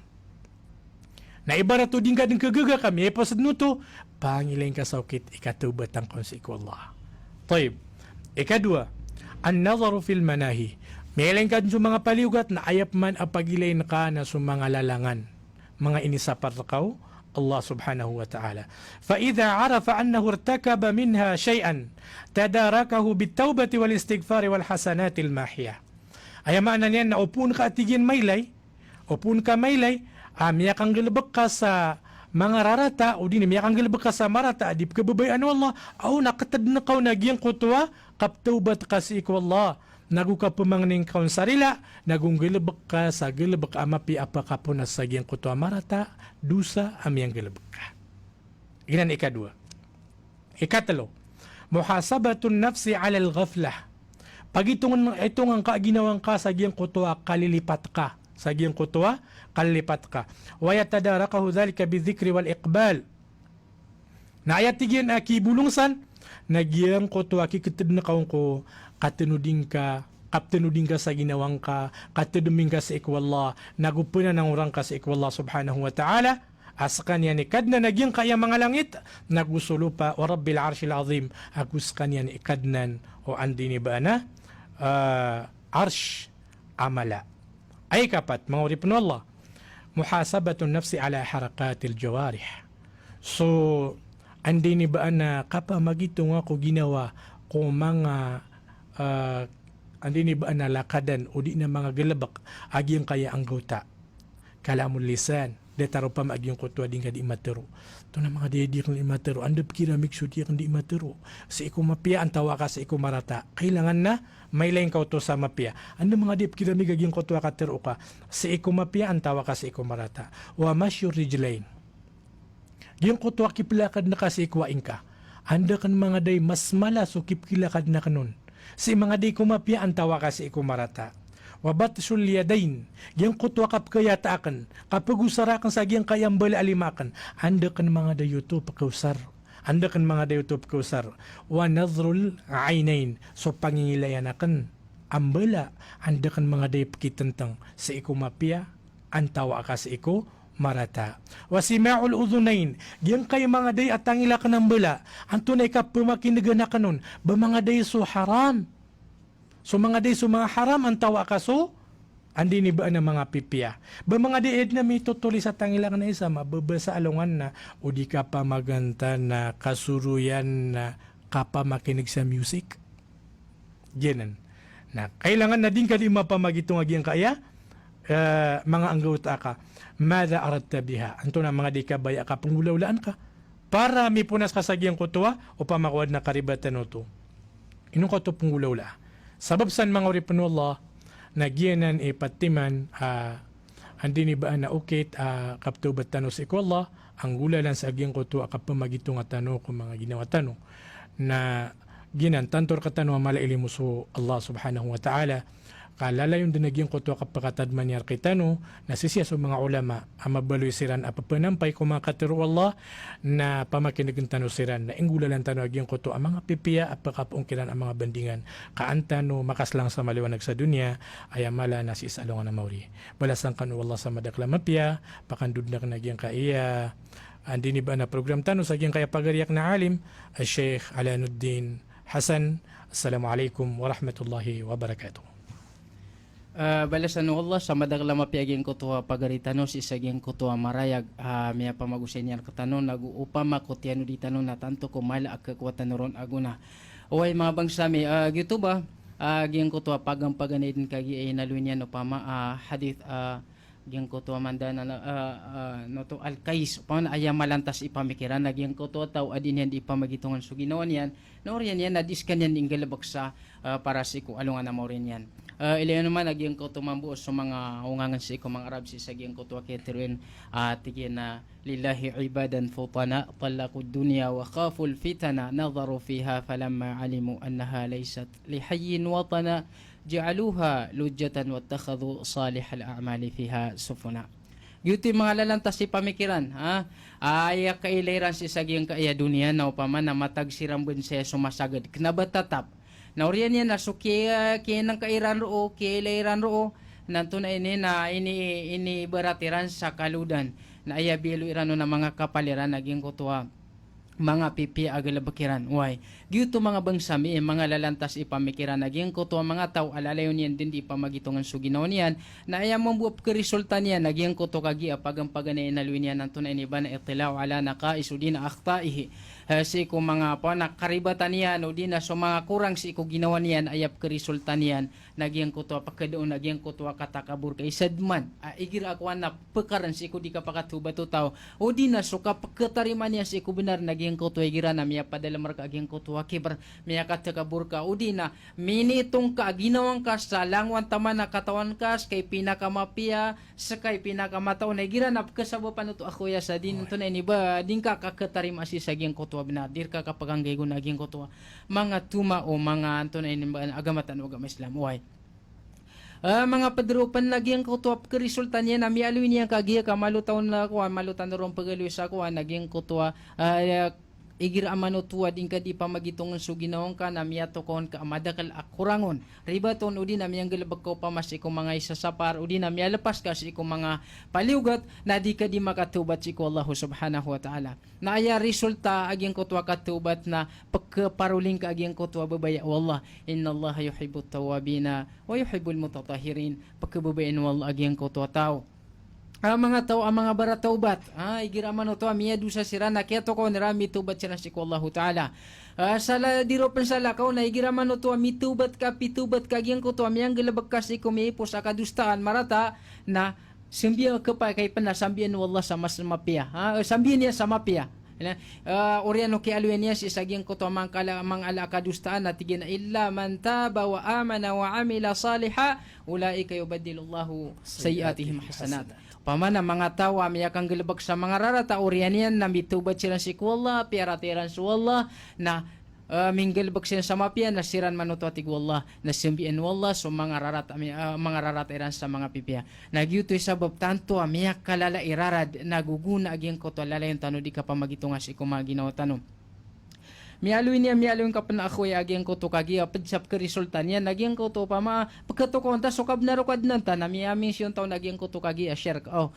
Na ibarato din ka din kagaga kami, epos nuto, pangilayin ka sa ukit, ikatubat ang konsiku Allah. Taib, ikadua, an-nazaru fil manahi, May ka sa mga paliugat na ayap man apagilain ka na sa mga lalangan. Mga inisapar kaw, Allah subhanahu wa ta'ala. فَإِذَا عَرَفَ أَنَّهُ ارْتَكَبَ مِنْهَا شَيْئًا تَدَارَكَهُ بِالتَّوْبَةِ وَالْإِسْتِغْفَارِ وَالْحَسَنَاتِ الْمَاحِيَةِ. Ayamaan na niyan na upun ka atigin maylay, miyak ang gilabak ka sa mga rarata, o din miyak ang gilabak ka sa marata, adip kababayan Allah, nakatad na kaw nagyang kutwa, kaptaubat ka si iku Allah, nagu ka pumangning kaun sarila, nagong gilabak ka sa gilabak amapi apa ka po na sa gyang kutwa marata, dusa amiyang gilabak ka. Inan ikadua. Ikatalo, muhasabatun nafsi alal ghaflah. Pag itong ang kaginawang ka sa giyang kutwa, kalilipat ka. Sa giyang kutwa, kalilipat ka. Wayatadarakahu dhalika bidhikri wal iqbal. Na ayat tigyan akibulungsan, na giyang kutwa kikitid na kaung ko, katinuding ka sa ginawang ka, katiduming ka sa ikwallah, nagupunan ng urang ka sa ikwallah subhanahu wa ta'ala, as kanya ni kad na nagyang kaya mga langit, nagusulo pa, o rabbil arshil azim, agus kanya ni ikadnan, o andi ni ba na, arsh amala. Ay kapat, mga uripun Allah, muhasabatun nafsi ala harakatil jawarih. So, andi ni ba na kapamagitong ako ginawa kung mga andi ni ba na lakadan o di na mga galabak agyang kaya ang gauta. Kalamul lisan, detaro pa maagyang kutwa din ka di matero. Ito na mga di kang di matero. Ando pikira miksyo di kang di matero. Sa iku mapia, antawa ka sa iku marata. Kailangan na, may lain ka to sa mapia. Ando mga di pikira migagyang kutwa ka tero ka. Sa iku mapia, antawa ka sa iku marata. Wa masyo rijlain. Giyang kutwa kipilakad na ka sa ikwain ka. Ando kan mga day mas malaso kipilakad na kanon. Si mga day kumapia, antawa ka sa iku marata. Wabatsul yadain, yang kutwa kap kaya taakan, kapag usarakan sa giyang kayang bala alimakan, anda kan mga dayuto pakausar, wa nadhrul ainain, so pangingilayanakan, ambala, anda kan mga day pakitantang, sa iku mapia, antawa ka sa iku marata. Wasima'ul udhunain, giyang kay mga day atangila ka ng bala, antunay ka pumakinigan na kanon, ba mga day so haram, so mga day so mga haram ang tawa ka so andi ni ba na mga pipia ba mga day na may tutuli sa tangilang na isa mababa sa alungan na o di ka pa maganta na kasuruyan na ka pa makinig sa music ginan na kailangan na din ka di mapamagitong agyang kaya mga anggota ka mada aratta biha anto na mga di ka baya ka pangulaulaan ka para may punas ka sa agyang kutwa o pamakuad na karibatan o to inong ka to pangulaula. Sabab san mga uripun Allah, nagyanan patiman, andi ni ba na ukit, kaptubat tano sa iku Allah, ang gula lang sa agyang kutu, kapamagitong atano kung mga ginawa tano, na ginan, tantor katano malaili mo so Allah subhanahu wa ta'ala, kalalayon din nagyang kutu kapakatadman niya kitano, nasisiya sa mga ulama, mabaloy siran apapanampay kung mga katiro Allah, na pamakinagin tano siran, na ingula lang tano nagyang kutu, ang mga pipiya at pakapungkiran ang mga bandingan, kaantano makaslang sa maliwanag sa dunya, ayamala na si isalungan na mauri. Balasang kanu Allah sa madakla mapya, pakandud na nagyang kaiya, andi ni ba na program tano sa gyang kaya pagariyak na alim, Sheikh Alanuddin Hasan. Assalamualaikum warahmatullahi wabarakatuh. Balasan Allah sa madagla mapiaging kutuwa pagaritano si isaging kutuwa marayag miya pamagusin yan katano naguupama kutiano di tanong na tanto kumala akakwatan ron aguna uway mga bangsami gitu ba giyang kutuwa pagang paganidin kagi ay nalunyan upama hadith giyang kutuwa mandana no to al-kais upama ayam malantas ipamikiran nagyang kutuwa tao adin yan ipamagitungan so ginawan yan nauriyan yan nadiskan yan inggalabak sa para si ko alungan na maurin yan ilayon naman nagyang ko tumambuos sa mga ungangan sa iko mga Arab si sagyang ko tuwa ketirin tigyan na lillahi ibadan futana talaku dunya wa khaful fitana nadharu fiha falamma alimu annaha laysat lihayyin watana ja'aluha lujjatan wattakhadhu salihal a'mali fiha sufuna. Yuti mga lalantas si pamikiran ay kailayran si sagyang kaya dunya na upama na matag sirambun siya sumasagad knabatatap nauriyan yan na so kaya nang kairan roo kailayran roo nanto na ini baratiran sa kaludan na ayabilo irano na mga kapaliran naging kutuwa mga pipi agalabakiran. Why? Gito mga bangsami, mga lalantas ipamikiran naging ko to mga tao alalayon niyan din di pa magitungan suginaw niyan na ayam mabuap ka resulta niyan naging ko to kagi apagang paganay naluin niyan ng tunay ni ba na itilaw ala naka isudin na akhtaihi. Si ko mga pa nakaribatan niyan o di na so mga kurang si ko ginawa niyan ayap ka resulta niyan naging ko to pagkadoon naging ko to katakabur kay sadman. Igir ako na pekaran si ko di ka pakatuba to tao o di na so kapagkatariman niya si ko benar naging ko to igira na miya padala marka aging ko to kibar miya katakabur ka o di na minitong ka ginawang ka sa langwan taman na katawan ka kay pinakamapia sa kay pinakamataw na igira na kasabo pa to ako ya sa din to na ni ba din ka kakatarim asi sa aging ko to benar dir ka kapaganggay ko naging ko to mga tuma o mga to na ni agamatan o agam Islam why mga padrupan lagi ang kutuap ka resulta niya na mialoy niya kagiya ka malutaw na kuha malutan na ron pagaloy sa kuha naging kutuwa igir amano tuwa din ka di pa magitong suginawang ka na miyato kon ka amadakal akurangon ribaton udi na miyang galabag ko pa mas ikong mga isasapar udi na miyalapas ka sa ikong mga paliugat na di ka di makatubat si ko Allah subhanahu wa ta'ala na aya resulta aging kutuwa katubat na pagkaparuling ka aging kutuwa babaya wallah inna Allah yuhibbut tawabina wa yuhibbul mutatahirin pagkababayin wallah aging kutuwa tao mga tao ang mga barataubat igiraman to miya dusa sira na keto ko nirami tubat sira si Allah Ta'ala sala diropan sala ko na igiraman to mitubat ka pitubat ka gyang ko to miyang galabag kasi kumipos akadustaan marata na sambiya ka pa kay panasambiyan wallah sa mas mapia sambiyan niya sa mapia Oriano kay alwen niya si saging ko to mga ala kadustaan at tigina illa man taba wa amana wa amila saliha ulaika yubadilullahu sayiatihim hasanat pamana mga tao amiya kang galabag sa mga rarata orian yan na mitubat sila si kuwallah piaratiran su wallah na minggalbag sila sa mapya na siran manuto atig wallah na simbian wallah so mga rarat iran sa mga pipya nagyutoy sabab tanto amiya kalala irarad naguguna aging ko to lalayon tano di ka pa magitungas iko mga ginawa tanong mialoy ka pa na ako aging ko to kagi padsap ka resulta niya naging ko to pa pagkato ko ta sukab na rokad nan ta na miya mission taw naging ko to kagi share ka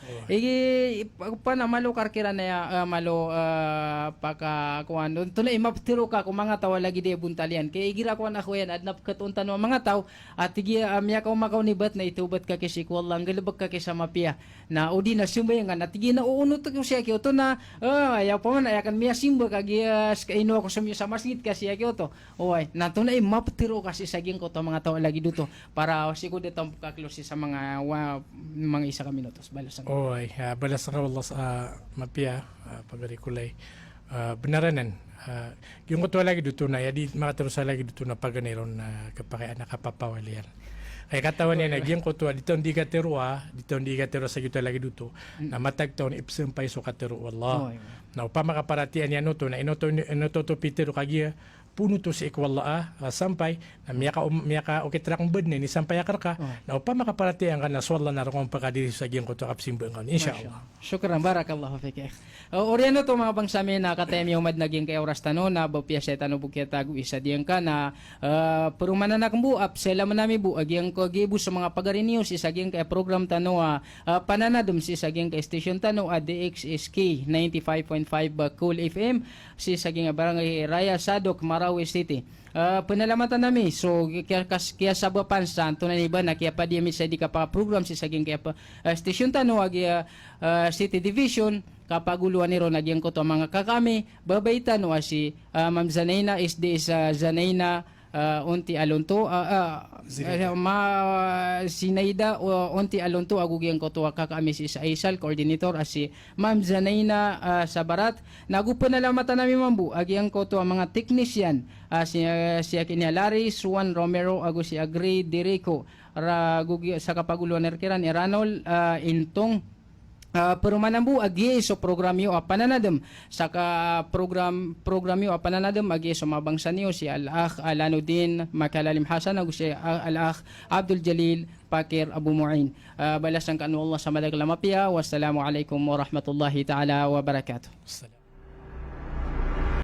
pa na malo karkira na malo paka kuan to na imaptiro ka kung mga tawa lagi de buntalian kay igira ko na ako yan adnap katuntan no mga taw at igi miya ka makaw ni bat na itubat ka kay wallah galabag ka kay sa mapia na udi na sumbay nga natigi na uunot ko siya kay to na ayaw pa man ayakan miya simba kagi ino ko sa masjid kasi agyo to. Oy, nato na maptiro kasi saging ko to mga tao lagi dito para siguro dito kaklose sa mga isa ka minutos balas ang. Oy, balas ka wallah sa mapia pagarikulay. Benaranan. Yung ko to lagi dito na yadi makatero sa lagi dito na paganeron na kapakaya nakapapawalian. Kaya katawan niya nagyang ko to dito hindi ka tero dito hindi ka tero sa gito lagi dito na matag taon ipsem pa iso ka tero wallah. Na upa makaparatian niya no to na inoto to pitero kagiya puno to si ikwalla sampay na miya ka okitrak bed ni sampay akar ka na upa makaparatian ka na swalla na rong pagkadiri sa gyang ko to kapsimbo ngon insyaallah. Shukran barakallahu fik. Oriano to mga bangsami na katayam yung mad naging kay oras tano na bapya sa tano bukya tago isa diyan ka na perumanan na kambu up sela manami bu agyang ko gibu sa mga pagarinyo si saging kay program tano pananadum si saging kay station tano DXSK 95.5 Cool FM si saging barangay Raya Sadok Marawi City. Penalamatan nami so kaya sabapan sa tunay iba na kaya pa di mi sa di ka pa program si saging kaya station tano agi City Division kapaguluan niro nagyang ko to mga kakami babaitan wa si Ma'am Zanaina SD sa Zanaina unti alonto Sinaida unti alonto agugyang ko to kakami si Aisal coordinator si Ma'am Zanaina sa Barat nagupan na lamatan namin mambu agyang ko to mga technician si Akinyalari Juan Romero agu si Agri Dirico sa kapaguluan nirkiran Iranol Intong perumanambu agi so program yo pananadem saka program yo pananadem agi so mabangsa niyo si Al-Akh Alanuddin Makalalim Hasan ug si Al-Akh Abdul Jalil Pakir Abu Muin balasan kan Allah sa madaglamapya wassalamu alaikum warahmatullahi taala wabarakatuh.